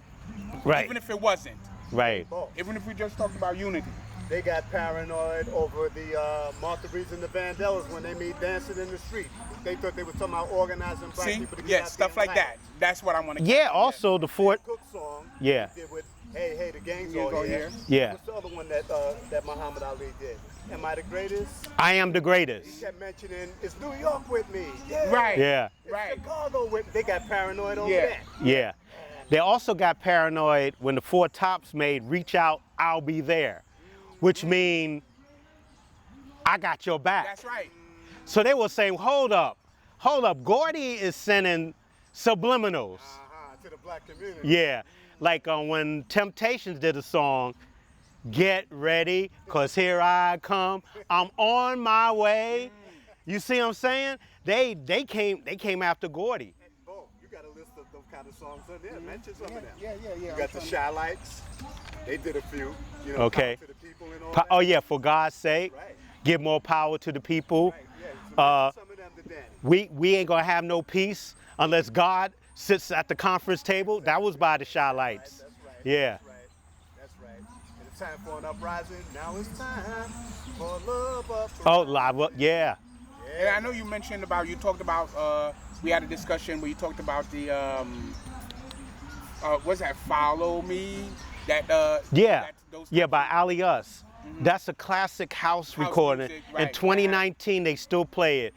Right. even if it wasn't. Right. Even if we just talked about unity. They got paranoid over the Martha Reeves and the Vandellas when they made Dancing in the Street. They thought they were talking about organizing black See? people to get Yeah, out stuff there like and that. That's what I want to Yeah, also the Fort. Cook song. Yeah. He did with Hey, hey, the gang's Gangs all all here. here. Yeah. What's the other one that Muhammad Ali did? Am I the greatest? I am the He greatest. kept mentioning, it's New York with me. Yeah. Right. Yeah. It's Right. Chicago with me. They got paranoid over Yeah. that. Yeah. They also got paranoid when the Four Tops made Reach Out, I'll Be There, which mean I got your back. That's right. So they were saying, hold up. Gordy is sending subliminals. To the black community. Yeah. Like when Temptations did a song, Get Ready, 'cause here I come. I'm on my way. You see what I'm saying? They came after Gordy. Bo, you got a list of those kind of songs on there. Mention some of them. Yeah. You got the Shy Lights. They did a few. You know, Okay. Power to the people and all that. Oh yeah, for God's sake, Right. give more power to the people. Right, yeah. So mention some of them to Danny. We ain't gonna have no peace unless God sits at the conference table. That was by the Shy Lights. That's right. Yeah. That's right. That's right. And it's time for an uprising. Now it's time for love uprising. Oh, live, yeah. And I know you mentioned about, you talked about, we had a discussion where you talked about the, what's that, Follow Me? That, Yeah, those yeah, by Alias. That's a classic house recording. music, In right. 2019, they still play it.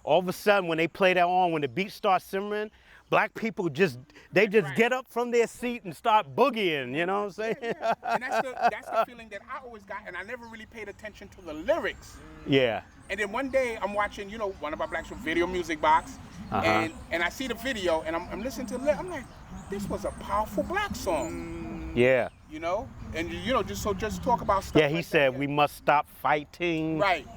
All of a sudden, when they play that on, when the beat starts simmering, black people just right. get up from their seat and start boogieing. You know what I'm saying? And that's the feeling that I always got, and I never really paid attention to the lyrics. Yeah. And then one day I'm watching, you know, one of our black show, Video Music Box, and I see the video, and I'm listening to the lyrics. I'm like, this was a powerful black song, Yeah. you know? And you know, just talk about stuff. Yeah, he like said that. we must stop fighting. Right.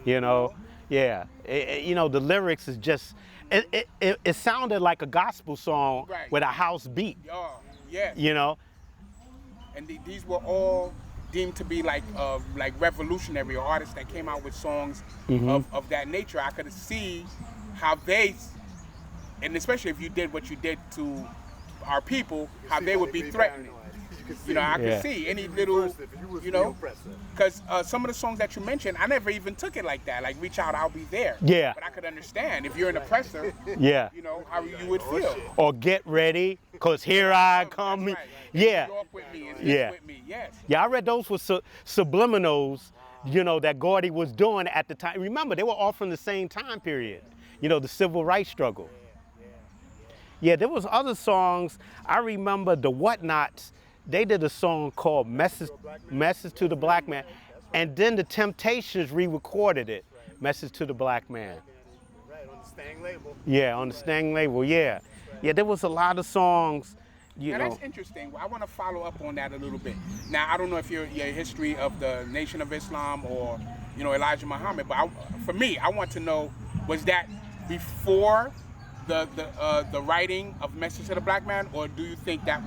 You know, yeah. You know, the lyrics is just, it sounded like a gospel song Right. with a house beat. Oh, yes. You know? And these were all deemed to be like revolutionary, or artists that came out with songs of that nature. I could see how they, and especially if you did what you did to our people, how they would be threatening. You know, I could see any little, you know, because some of the songs that you mentioned, I never even took it like that. Like Reach Out, I'll Be There. Yeah. But I could understand if you're an oppressor, Yeah. you know, how you would feel. Or Get Ready, 'cause here I come. That's right. Yeah. New York with me, and Yeah. with me, yes. Yeah, I read those were subliminals, you know, that Gordy was doing at the time. Remember, they were all from the same time period, you know, the civil rights struggle. Yeah, there was other songs. I remember the Whatnots. They did a song called Message to the Black Man. And then the Temptations re-recorded it, Message to the Black Man. Right, on the Stang label. Yeah, on the Stang label, yeah. Yeah, there was a lot of songs, you Now know. that's interesting. I want to follow up on that a little bit. Now I don't know if your history of the Nation of Islam or, you know, Elijah Muhammad, but for me, I want to know, was that before the writing of Message to the Black Man, or do you think that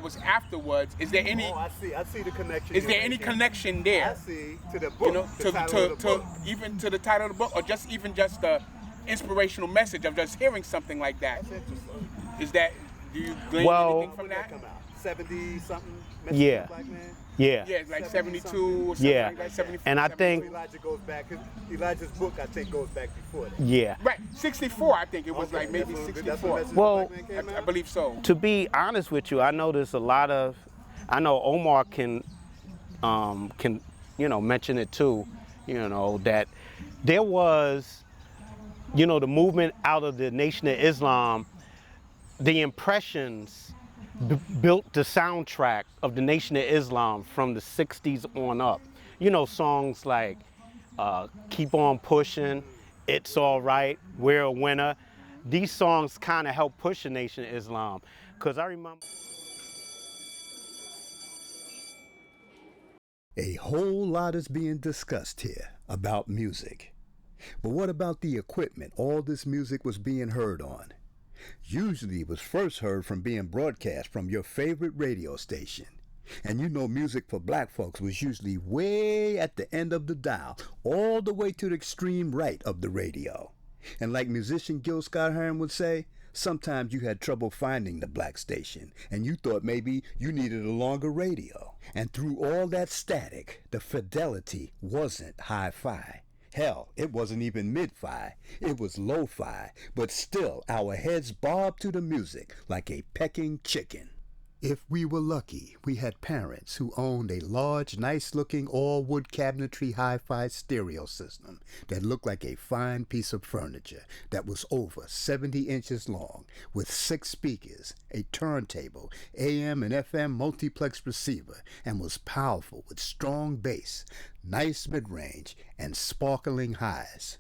was afterwards? Is there any? Oh, I see the connection. Is there any connection there? I see to the book. You know, the title of the book. even to the title of the book, or just the inspirational message of just hearing something like that. That's interesting. Is that? Do you glean Well- anything from When did that? come out? 70 something. Yeah. Black Man. Yeah. Yeah, like 72 or something Yeah. like that. 74, And I 72. think- Elijah goes back. Elijah's book, I think, goes back before that. Yeah. Right, 64. I think it was Okay, like maybe that's when 64. Message to Well, the Black Man came I out? believe so. To be honest with you, I know there's a lot of, I know Omar can you know, mention it too, you know, that there was, you know, the movement out of the Nation of Islam, the impressions built the soundtrack of the Nation of Islam from the 60s on up. You know, songs like Keep On Pushing, It's All Right, We're a Winner. These songs kind of help push the Nation of Islam. Because I remember... A whole lot is being discussed here about music. But what about the equipment all this music was being heard on? Usually it was first heard from being broadcast from your favorite radio station. And you know music for black folks was usually way at the end of the dial, all the way to the extreme right of the radio. And like musician Gil Scott-Heron would say, sometimes you had trouble finding the black station, and you thought maybe you needed a longer radio. And through all that static, the fidelity wasn't hi-fi. Hell, it wasn't even mid-fi. It was lo-fi, but still our heads bobbed to the music like a pecking chicken. If we were lucky, we had parents who owned a large, nice-looking all-wood cabinetry hi-fi stereo system that looked like a fine piece of furniture that was over 70 inches long, with 6 speakers, a turntable, AM and FM multiplex receiver, and was powerful with strong bass, nice mid-range, and sparkling highs.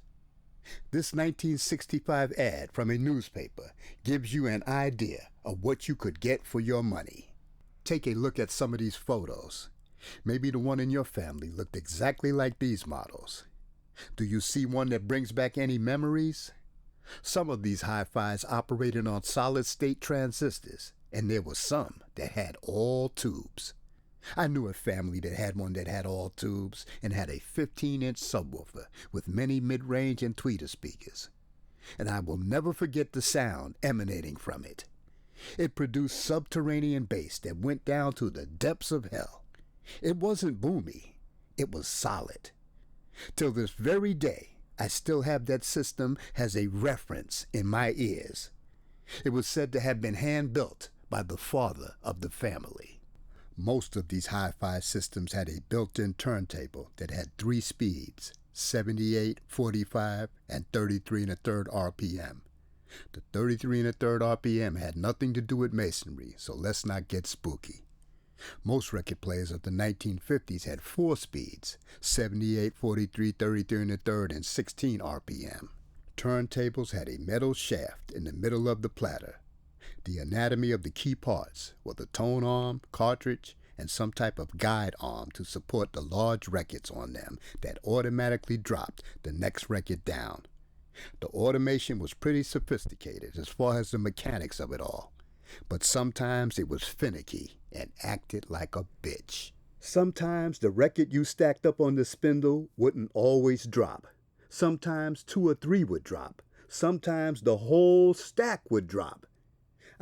This 1965 ad from a newspaper gives you an idea of what you could get for your money. Take a look at some of these photos. Maybe the one in your family looked exactly like these models. Do you see one that brings back any memories? Some of these hi-fis operated on solid-state transistors, and there were some that had all tubes. I knew a family that had one that had all tubes and had a 15-inch subwoofer with many mid-range and tweeter speakers. And I will never forget the sound emanating from it. It produced subterranean bass that went down to the depths of hell. It wasn't boomy. It was solid. Till this very day, I still have that system as a reference in my ears. It was said to have been hand-built by the father of the family. Most of these hi-fi systems had a built-in turntable that had 3 speeds, 78, 45, and 33 1/3 RPM. The 33 1/3 RPM had nothing to do with masonry, so let's not get spooky. Most record players of the 1950s had 4 speeds, 78, 43, 33 1/3, and 16 RPM. Turntables had a metal shaft in the middle of the platter. The anatomy of the key parts were the tone arm, cartridge, and some type of guide arm to support the large records on them that automatically dropped the next record down. The automation was pretty sophisticated as far as the mechanics of it all, but sometimes it was finicky and acted like a bitch. Sometimes the record you stacked up on the spindle wouldn't always drop. Sometimes 2 or 3 would drop. Sometimes the whole stack would drop.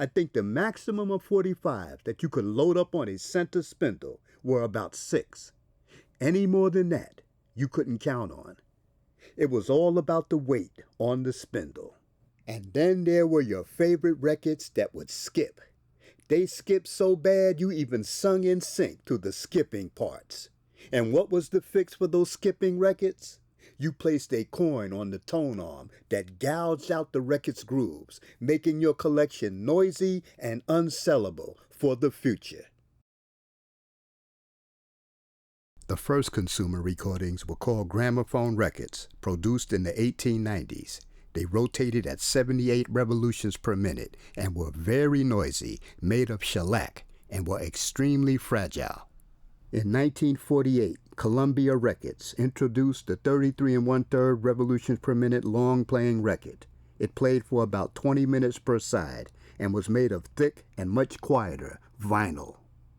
I think the maximum of 45 that you could load up on a center spindle were about 6. Any more than that, you couldn't count on. It was all about the weight on the spindle. And then there were your favorite records that would skip. They skipped so bad you even sung in sync to the skipping parts. And what was the fix for those skipping records? You placed a coin on the tone arm that gouged out the record's grooves, making your collection noisy and unsellable for the future. The first consumer recordings were called gramophone records, produced in the 1890s. They rotated at 78 revolutions per minute and were very noisy, made of shellac, and were extremely fragile. In 1948, Columbia Records introduced the 33 1/3 revolutions per minute long-playing record. It played for about 20 minutes per side and was made of thick and much quieter vinyl.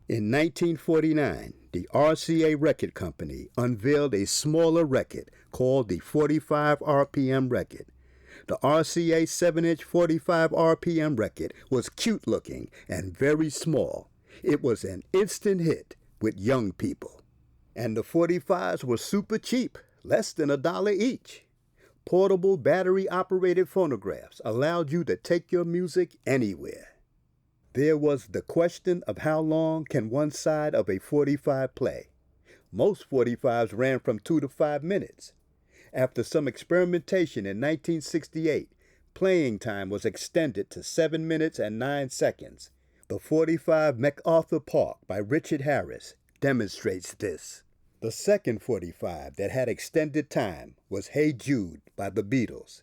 In 1949, the RCA Record Company unveiled a smaller record called the 45 RPM record. The RCA 7-inch 45 RPM record was cute-looking and very small. It was an instant hit with young people. And the 45s were super cheap, less than $1 each. Portable battery-operated phonographs allowed you to take your music anywhere. There was the question of how long can one side of a 45 play. Most 45s ran from 2 to 5 minutes. After some experimentation in 1968, playing time was extended to 7 minutes and 9 seconds. The 45 MacArthur Park by Richard Harris demonstrates this. The second 45 that had extended time was Hey Jude by the Beatles.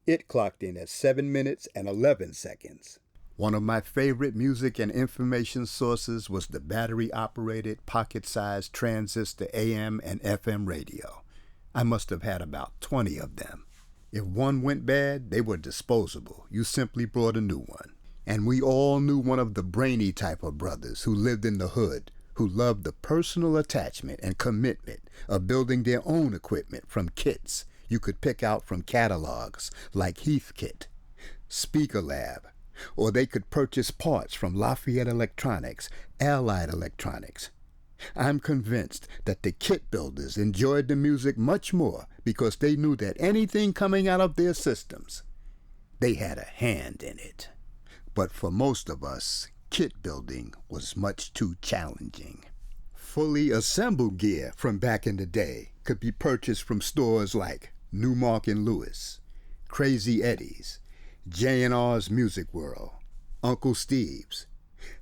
It clocked in at 7 minutes and 11 seconds. One of my favorite music and information sources was the battery-operated, pocket-sized transistor AM and FM radio. I must have had about 20 of them. If one went bad, they were disposable. You simply brought a new one. And we all knew one of the brainy type of brothers who lived in the hood, who loved the personal attachment and commitment of building their own equipment from kits you could pick out from catalogs like Heathkit, Speaker Lab, or they could purchase parts from Lafayette Electronics, Allied Electronics. I'm convinced that the kit builders enjoyed the music much more because they knew that anything coming out of their systems, they had a hand in it. But for most of us, kit building was much too challenging. Fully assembled gear from back in the day could be purchased from stores like Newmark and Lewis, Crazy Eddie's, J&R's Music World, Uncle Steve's.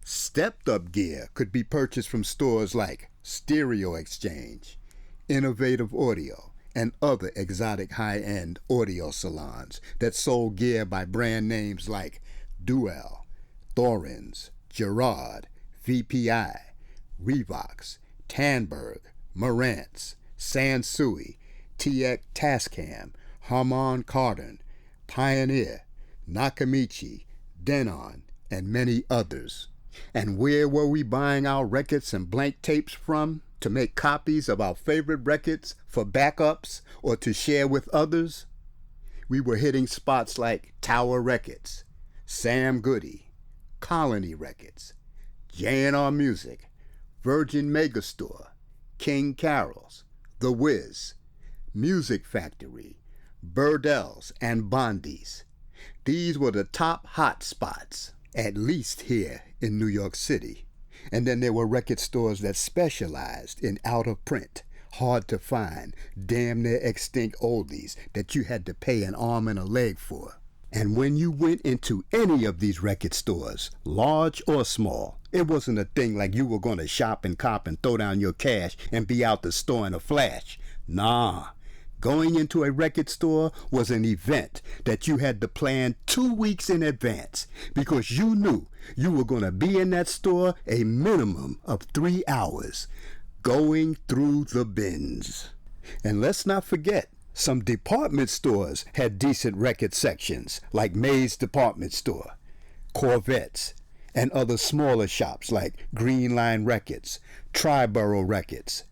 Stepped-up gear could be purchased from stores like Stereo Exchange, Innovative Audio, and other exotic high-end audio salons that sold gear by brand names like Duell, Thorens, Gerard, VPI, Revox, Tandberg, Marantz, Sansui, TX Tascam, Harman Kardon, Pioneer, Nakamichi, Denon, and many others. And where were we buying our records and blank tapes from to make copies of our favorite records for backups or to share with others? We were hitting spots like Tower Records, Sam Goody, Colony Records, J&R Music, Virgin Megastore, King Carol's, The Wiz, Music Factory, Burdell's, and Bondi's. These were the top hot spots, at least here in New York City. And then there were record stores that specialized in out-of-print, hard-to-find, damn near extinct oldies that you had to pay an arm and a leg for. And when you went into any of these record stores, large or small, it wasn't a thing like you were going to shop and cop and throw down your cash and be out the store in a flash. Nah. Going into a record store was an event that you had to plan 2 weeks in advance because you knew you were going to be in that store a minimum of 3 hours, going through the bins. And let's not forget, some department stores had decent record sections like May's Department Store, Corvettes, and other smaller shops like Green Line Records, Triborough Records.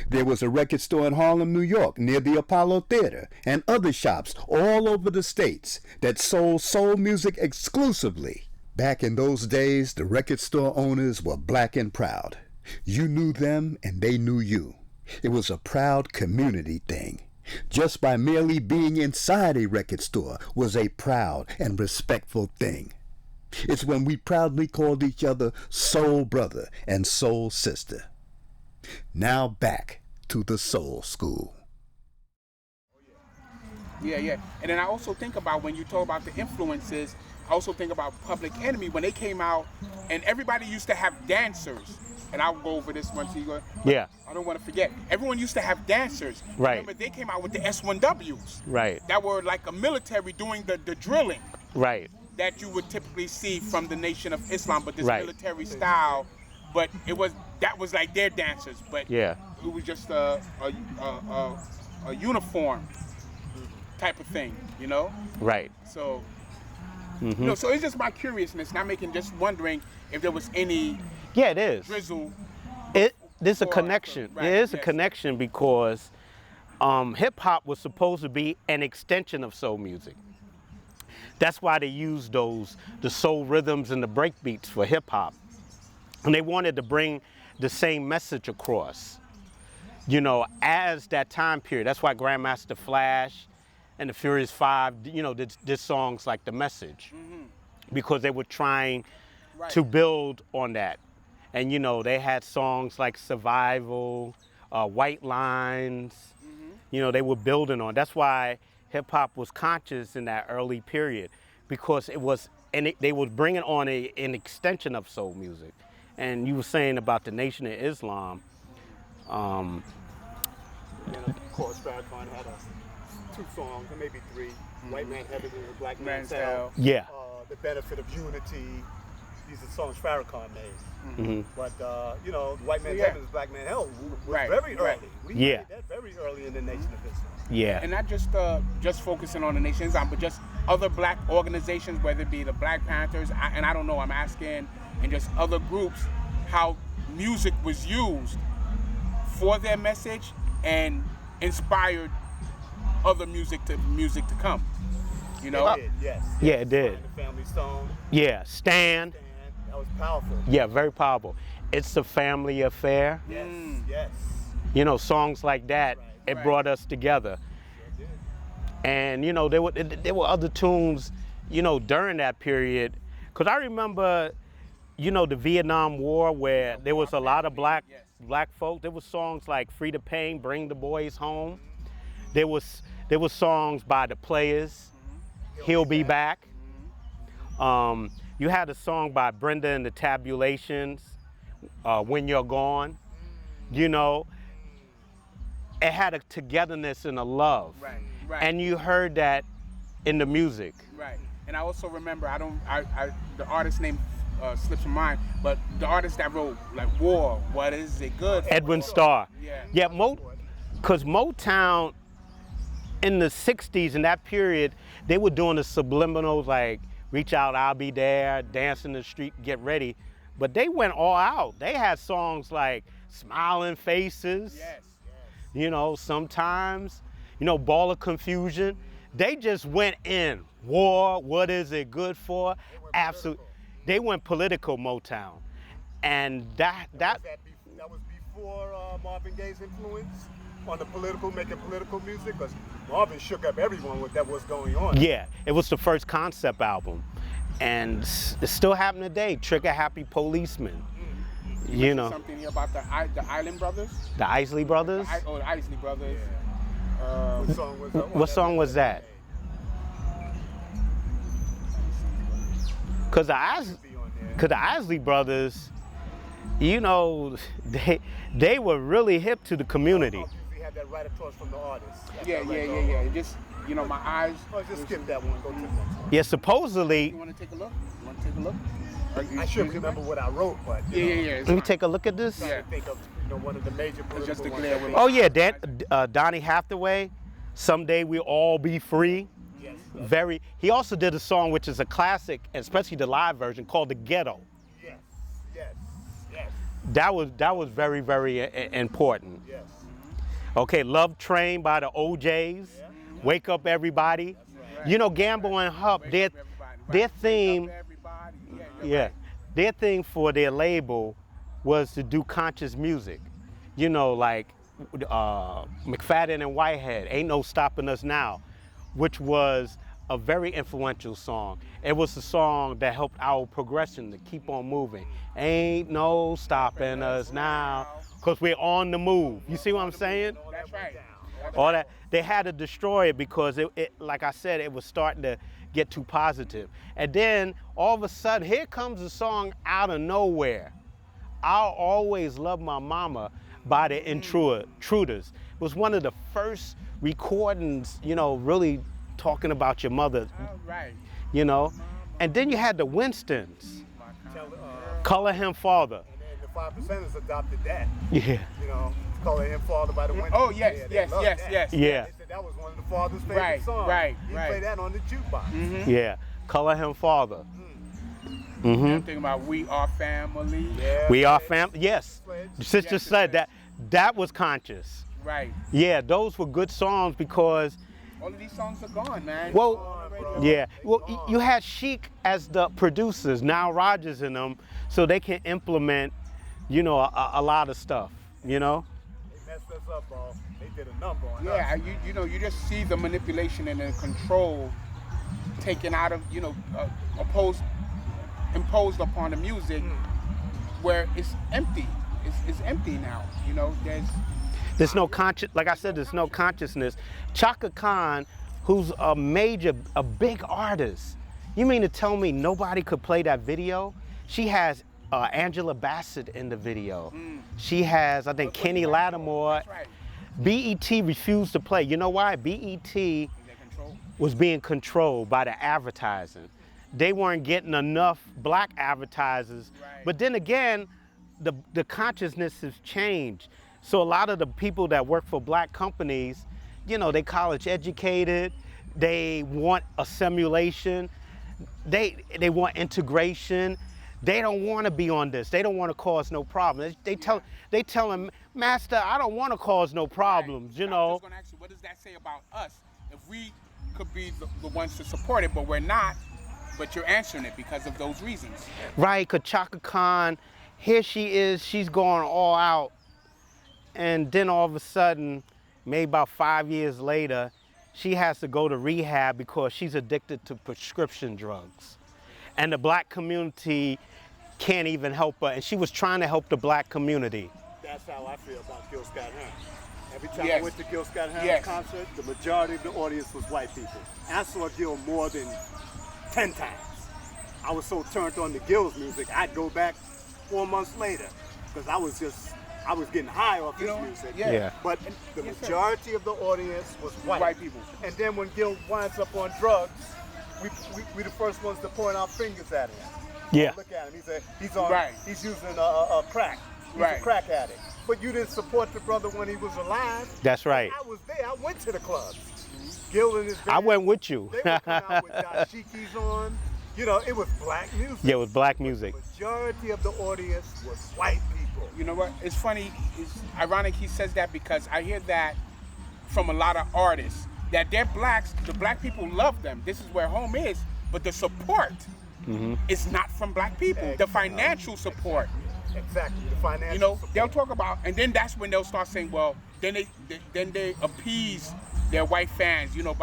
There was a record store in Harlem, New York, near the Apollo Theater, and other shops all over the states that sold soul music exclusively. Back in those days, the record store owners were black and proud. You knew them and they knew you. It was a proud community thing. Just by merely being inside a record store was a proud and respectful thing. It's when we proudly called each other soul brother and soul sister. Now back to the soul school. Yeah. And then I also think about when you talk about the influences, I also think about Public Enemy when they came out and everybody used to have dancers. And I'll go over this once you go. Yeah. I don't want to forget. Everyone used to have dancers. Right. Remember, they came out with the S1Ws. Right. That were like a military doing the drilling. Right. That you would typically see from the Nation of Islam, but this Right. military style. But that was like their dancers. But Yeah. it was just a uniform type of thing, you know? Right. So, you know, so it's just my curiousness, just wondering if there was any Yeah, it is. drizzle. There's a Or- connection. right, There is a yes. connection because hip hop was supposed to be an extension of soul music. That's why they used the soul rhythms and the break beats for hip hop. And they wanted to bring the same message across, you know, as that time period. That's why Grandmaster Flash and the Furious Five, you know, did songs like The Message, because they were trying to build on that. And, you know, they had songs like Survival, White Lines, you know, they were building on. That's why hip hop was conscious in that early period, because it was, they were bringing on an extension of soul music. And you were saying about the Nation of Islam. And of course, Farrakhan had 2 songs, or maybe 3. White Man Heaven and Black Man's Hell. Yeah. the benefit of unity. These are songs Farrakhan made. But, you know, White Man's Heaven is Black Man's Hell was very early. We made that very early in the Nation of Islam. Yeah. And not just focusing on the Nation of Islam, but just other black organizations, whether it be the Black Panthers, and I don't know, I'm asking, and just other groups, how music was used for their message and inspired other music to come. You know? It did, yes. Yeah, it did. The Family Song. Yeah, Stand. That was powerful. Yeah, very powerful. It's a family affair. Yes, yes. You know, songs like that, it brought us together. And, you know, there were other tunes, you know, during that period. Because I remember, you know, the Vietnam War where there was a lot of black folk. There were songs like Free the Pain, Bring the Boys Home. There was songs by the Players, He'll Be Back. You had a song by Brenda and the Tabulations, When You're Gone. You know, it had a togetherness and a love. Right. And you heard that in the music. Right. And I also remember, the artist name slips my mind, but the artist that wrote like War, What Is It Good For? Edwin Starr. Yeah. Because Motown in the 60s, in that period, they were doing the subliminals like Reach Out, I'll Be There, Dance in the Street, Get Ready. But they went all out. They had songs like Smiling Faces, you know, Sometimes, you know, Ball of Confusion. They just went in. War, What Is It Good For? Absolutely. They went political, Motown. And that was before Marvin Gaye's influence on the making political music, because Marvin shook up everyone with that was going on. Yeah, it was the first concept album. And it's still happening today. Trigger Happy Policeman. You know. Something here about the Island Brothers? The Isley Brothers? The Isley Brothers. What song was that? Because the Isley Brothers, you know, they were really hip to the community. They had that right across from the artist. Yeah. Just, you know, my eyes. Oh, just skip that one. Go to the next one. Yeah, supposedly. You want to take a look? I should remember what I wrote, but yeah. Let me take a look at this. I think of, you know, one of the major political just a ones. glare with Oh yeah, Donny Hathaway. Someday We'll All Be Free. Yes. He also did a song which is a classic, especially the live version, called The Ghetto. Yes. That was very, very important. Yes. Okay, Love Train by the OJs. Wake Up Everybody. You know, Gamble and Hup, their theme, their thing for their label was to do conscious music. You know, like McFadden and Whitehead, Ain't No Stopping Us Now, which was a very influential song. It was a song that helped our progression to keep on moving. Ain't no stopping us now, because we're on the move. You see what I'm saying? That's right. All that, they had to destroy it because it, like I said, it was starting to get too positive. And then all of a sudden, here comes a song out of nowhere. I'll Always Love My Mama by the Intruders. It was one of the first recordings, you know, really talking about your mother, you know. And then you had the Winstons, Color Him Father. And the 5%ers adopted that. Yeah. You know, Color Him Father by the Winstons. Oh, yes. Yeah. Yeah. They said that was one of the father's favorite songs. Right. He played that on the jukebox. Yeah, Color Him Father. I'm thinking about We Are Family. Yeah, We Are Family. Yes, the sister said that was conscious. Right. Yeah, those were good songs because. All of these songs are gone, man. Well, yeah. Well, you had Chic as the producers, Nile Rodgers in them, so they can implement, you know, a lot of stuff. You know. They messed us up, bro. They did a number on us. Yeah, you know, you just see the manipulation and the control taken out of, you know, imposed upon the music, where it's empty. It's empty now. You know, there's no like I said, there's no consciousness. Chaka Khan, who's a big artist. You mean to tell me nobody could play that video? She has Angela Bassett in the video. She has, I think, Kenny Lattimore. BET refused to play. You know why? BET was being controlled by the advertising. they weren't getting enough black advertisers. Right. But then again, the consciousness has changed. So a lot of the people that work for black companies, you know, they college educated, they want a simulation, they want integration. They don't want to be on this. They don't want to cause no problems. They tell him, Master, I don't want to cause no problems, you I know. was just going to ask you, what does that say about us? If we could be the ones to support it, but we're not, but you're answering it because of those reasons. Right, because Chaka Khan, here she is, she's going all out. And then all of a sudden, maybe about 5 years later, she has to go to rehab because she's addicted to prescription drugs. And the black community can't even help her. And she was trying to help the black community. That's how I feel about Gil Scott-Heron. Every time Yes. I went to Gil Scott-Heron's Yes. concert, the majority of the audience was white people. I saw Gil more than 10 times. I was so turned on to Gil's music, I'd go back 4 months later because I was getting high off his music. Yeah. Yeah. But the majority of the audience was white. White people. And then when Gil winds up on drugs, we the first ones to point our fingers at him. Yeah. Look at him. Right. He's using a crack. He's Right. a crack addict. But you didn't support the brother when he was alive. That's right. I was there. I went to the clubs. Gil and his band. I went with you. They would come out with dashikis on. You know, it was black music. Yeah, it was black music. The majority of the audience was white people. You know what? It's funny. It's ironic he says that because I hear that from a lot of artists that they're blacks. The black people love them. This is where home is. But the support is not from black people. The financial support. Exactly. The financial You know, support. they'll talk about, and then that's when they'll start saying, well, then they appease their white fans, you know,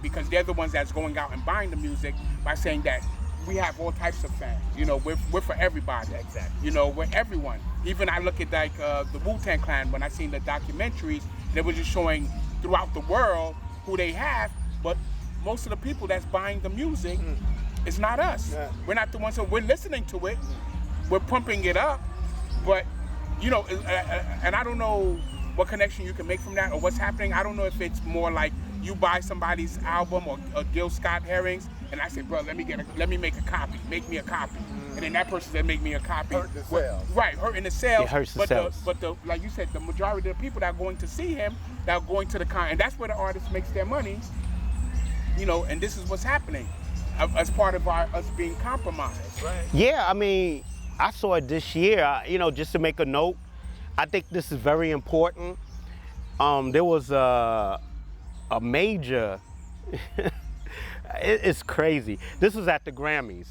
because they're the ones that's going out and buying the music, by saying that we have all types of fans. You know, we're for everybody. Exactly. You know, we're everyone. Even I look at like the Wu-Tang Clan when I seen the documentaries, they were just showing throughout the world who they have, but most of the people that's buying the music, it's not us. Yeah. We're not the ones who we're listening to it. We're pumping it up, but you know, and I don't know what connection you can make from that or what's happening. I don't know if it's more like you buy somebody's album or Gil Scott-Heron's, and I say, bro, let me make a copy. Make me a copy. And then that person said, make me a copy. Hurt the sales. Right, hurting the sales. It hurts the sales. But like you said, the majority of the people that are going to see him, that are going to the con, and that's where the artist makes their money. You know, and this is what's happening as part of us being compromised. Right. Yeah, I mean, I saw it this year, you know, just to make a note. I think this is very important. There was a major, it's crazy. This was at the Grammys.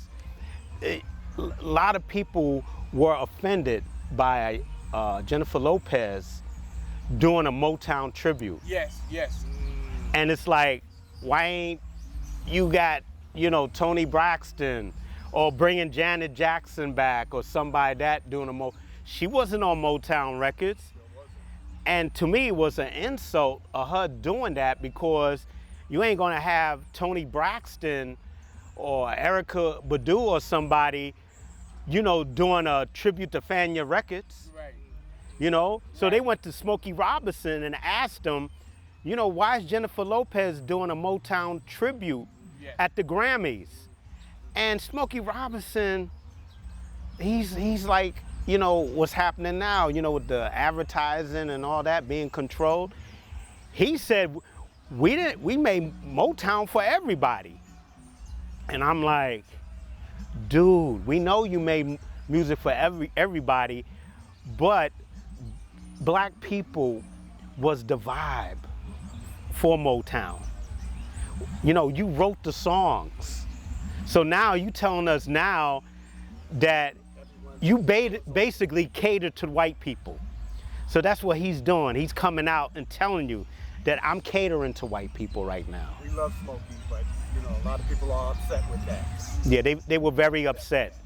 A lot of people were offended by Jennifer Lopez doing a Motown tribute. Yes, yes. And it's like, why ain't you got, you know, Tony Braxton or bringing Janet Jackson back or somebody that doing she wasn't on Motown Records. And to me, it was an insult of her doing that because you ain't gonna have Tony Braxton or Erykah Badu or somebody, you know, doing a tribute to Fania Records. Right. You know, so they went to Smokey Robinson and asked him, you know, why is Jennifer Lopez doing a Motown tribute at the Grammys? And Smokey Robinson, he's like, you know, what's happening now, you know, with the advertising and all that being controlled. He said, we made Motown for everybody. And I'm like, dude, we know you made music for everybody, but black people was the vibe for Motown. You know, you wrote the songs. So now you telling us now that you basically cater to white people. So that's what he's doing. He's coming out and telling you that I'm catering to white people right now. We love Smokey, but you know, a lot of people are upset with that. Yeah, they were very upset.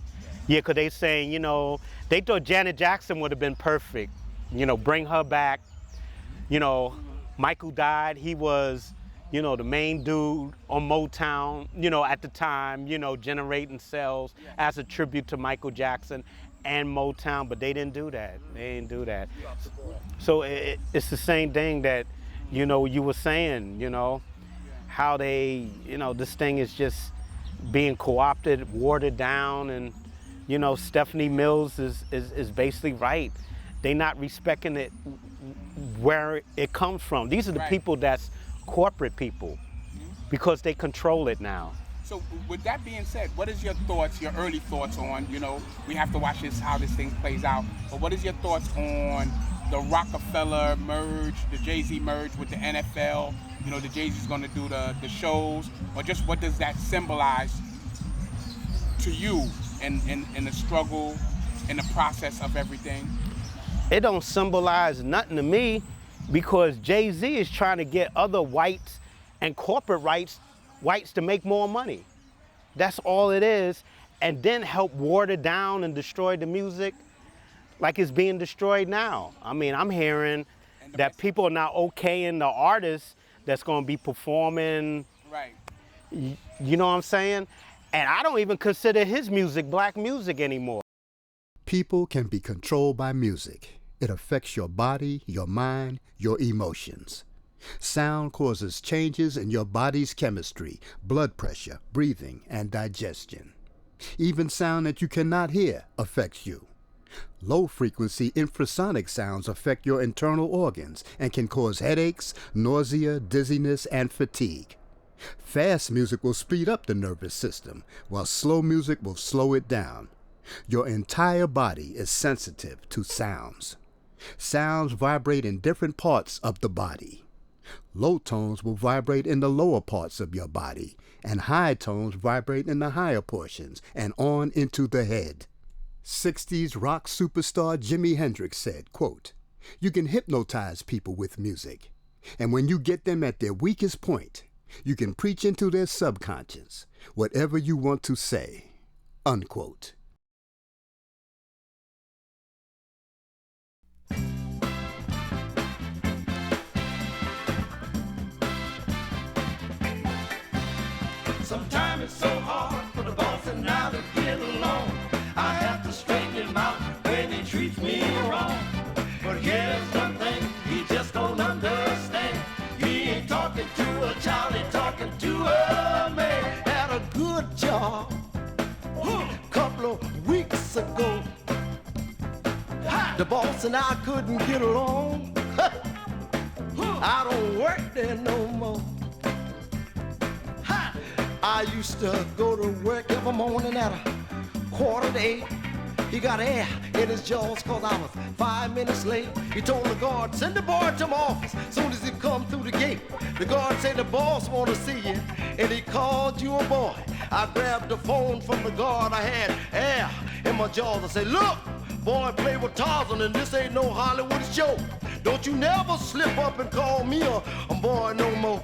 Yeah, because they saying, you know, they thought Janet Jackson would have been perfect. You know, bring her back. You know, Michael died. He was, you know, the main dude on Motown, you know, at the time, you know, generating sales as a tribute to Michael Jackson and Motown, but they didn't do that. They didn't do that. So it's the same thing that, you know, you were saying, you know, how they, you know, this thing is just being co-opted, watered down, and you know, Stephanie Mills is basically right. They're not respecting it where it comes from. These are the people that's corporate people because they control it now. So with that being said, what is your thoughts, your early thoughts on, you know, we have to watch this, how this thing plays out, but what is your thoughts on the Rockefeller merge, the Jay-Z merge with the NFL? You know, the Jay-Z's gonna do the shows, or just what does that symbolize to you in the struggle, in the process of everything? It don't symbolize nothing to me because Jay-Z is trying to get other whites and corporate whites to make more money. That's all it is. And then help water down and destroy the music like it's being destroyed now. I mean, I'm hearing that people are now okaying the artists that's gonna be performing. Right. You know what I'm saying? And I don't even consider his music black music anymore. People can be controlled by music. It affects your body, your mind, your emotions. Sound causes changes in your body's chemistry, blood pressure, breathing, and digestion. Even sound that you cannot hear affects you. Low-frequency infrasonic sounds affect your internal organs and can cause headaches, nausea, dizziness, and fatigue. Fast music will speed up the nervous system, while slow music will slow it down. Your entire body is sensitive to sounds. Sounds vibrate in different parts of the body. Low tones will vibrate in the lower parts of your body, and high tones vibrate in the higher portions and on into the head. 60s rock superstar Jimi Hendrix said, quote, "You can hypnotize people with music, and when you get them at their weakest point, you can preach into their subconscious whatever you want to say," unquote. Sometimes it's so hard for the boss and I to get along. I have to straighten him out when he treats me wrong. But here's one thing he just don't understand. He ain't talking to a child, he's talking to a man. Had a good job a couple of weeks ago. The boss and I couldn't get along. I don't work there no more. I used to go to work every morning at 7:45. He got air in his jaws cause I was 5 minutes late. He told the guard, send the boy to my office soon as he come through the gate. The guard said the boss want to see you and he called you a boy. I grabbed the phone from the guard, I had air in my jaws. I said, look, boy, play with Tarzan and this ain't no Hollywood show. Don't you never slip up and call me a boy no more.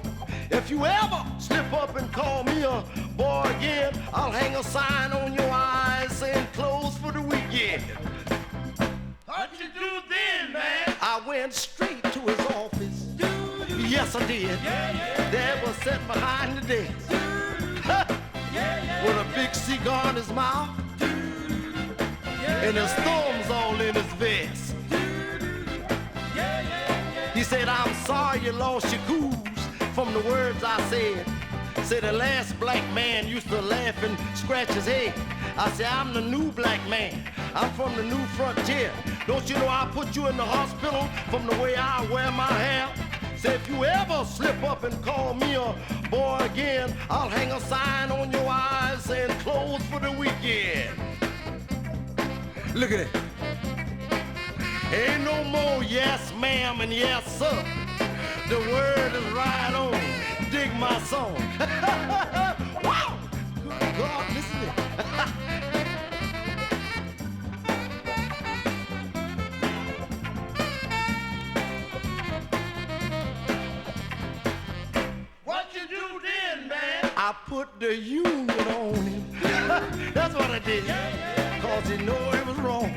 If you ever slip up and call me a boy again, I'll hang a sign on your eyes saying closed for the weekend. How'd you do then, man? I went straight to his office. Yes, I did. There was sitting behind the desk with a big cigar in his mouth and his thumbs all in his vest. He said, I'm sorry you lost your cool. From the words I said the last black man used to laugh and scratch his head. I said, I'm the new black man. I'm from the new frontier. Don't you know I put you in the hospital from the way I wear my hair? Say, if you ever slip up and call me a boy again, I'll hang a sign on your eyes saying closed for the weekend. Look at it. Ain't no more yes ma'am and yes sir. The word is right on. Dig my song. Wow! Good God, listen to it. What you do then, man? I put the union on him. That's what I did. Cause he knew it was wrong.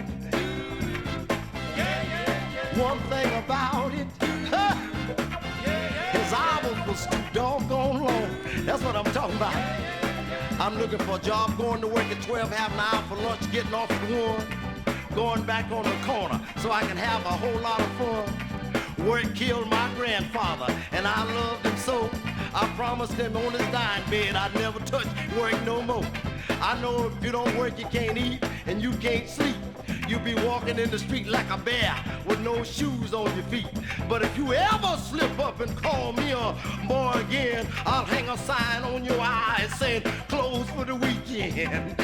One thing about it. His album was too doggone long. That's what I'm talking about. I'm looking for a job, going to work at 12, having an hour for lunch, getting off at 1, going back on the corner so I can have a whole lot of fun. Work killed my grandfather, and I loved him so. I promised him on his dying bed I'd never touch work no more. I know if you don't work, you can't eat and you can't sleep. You be walking in the street like a bear with no shoes on your feet. But if you ever slip up and call me a boy again, I'll hang a sign on your eye saying closed for the weekend.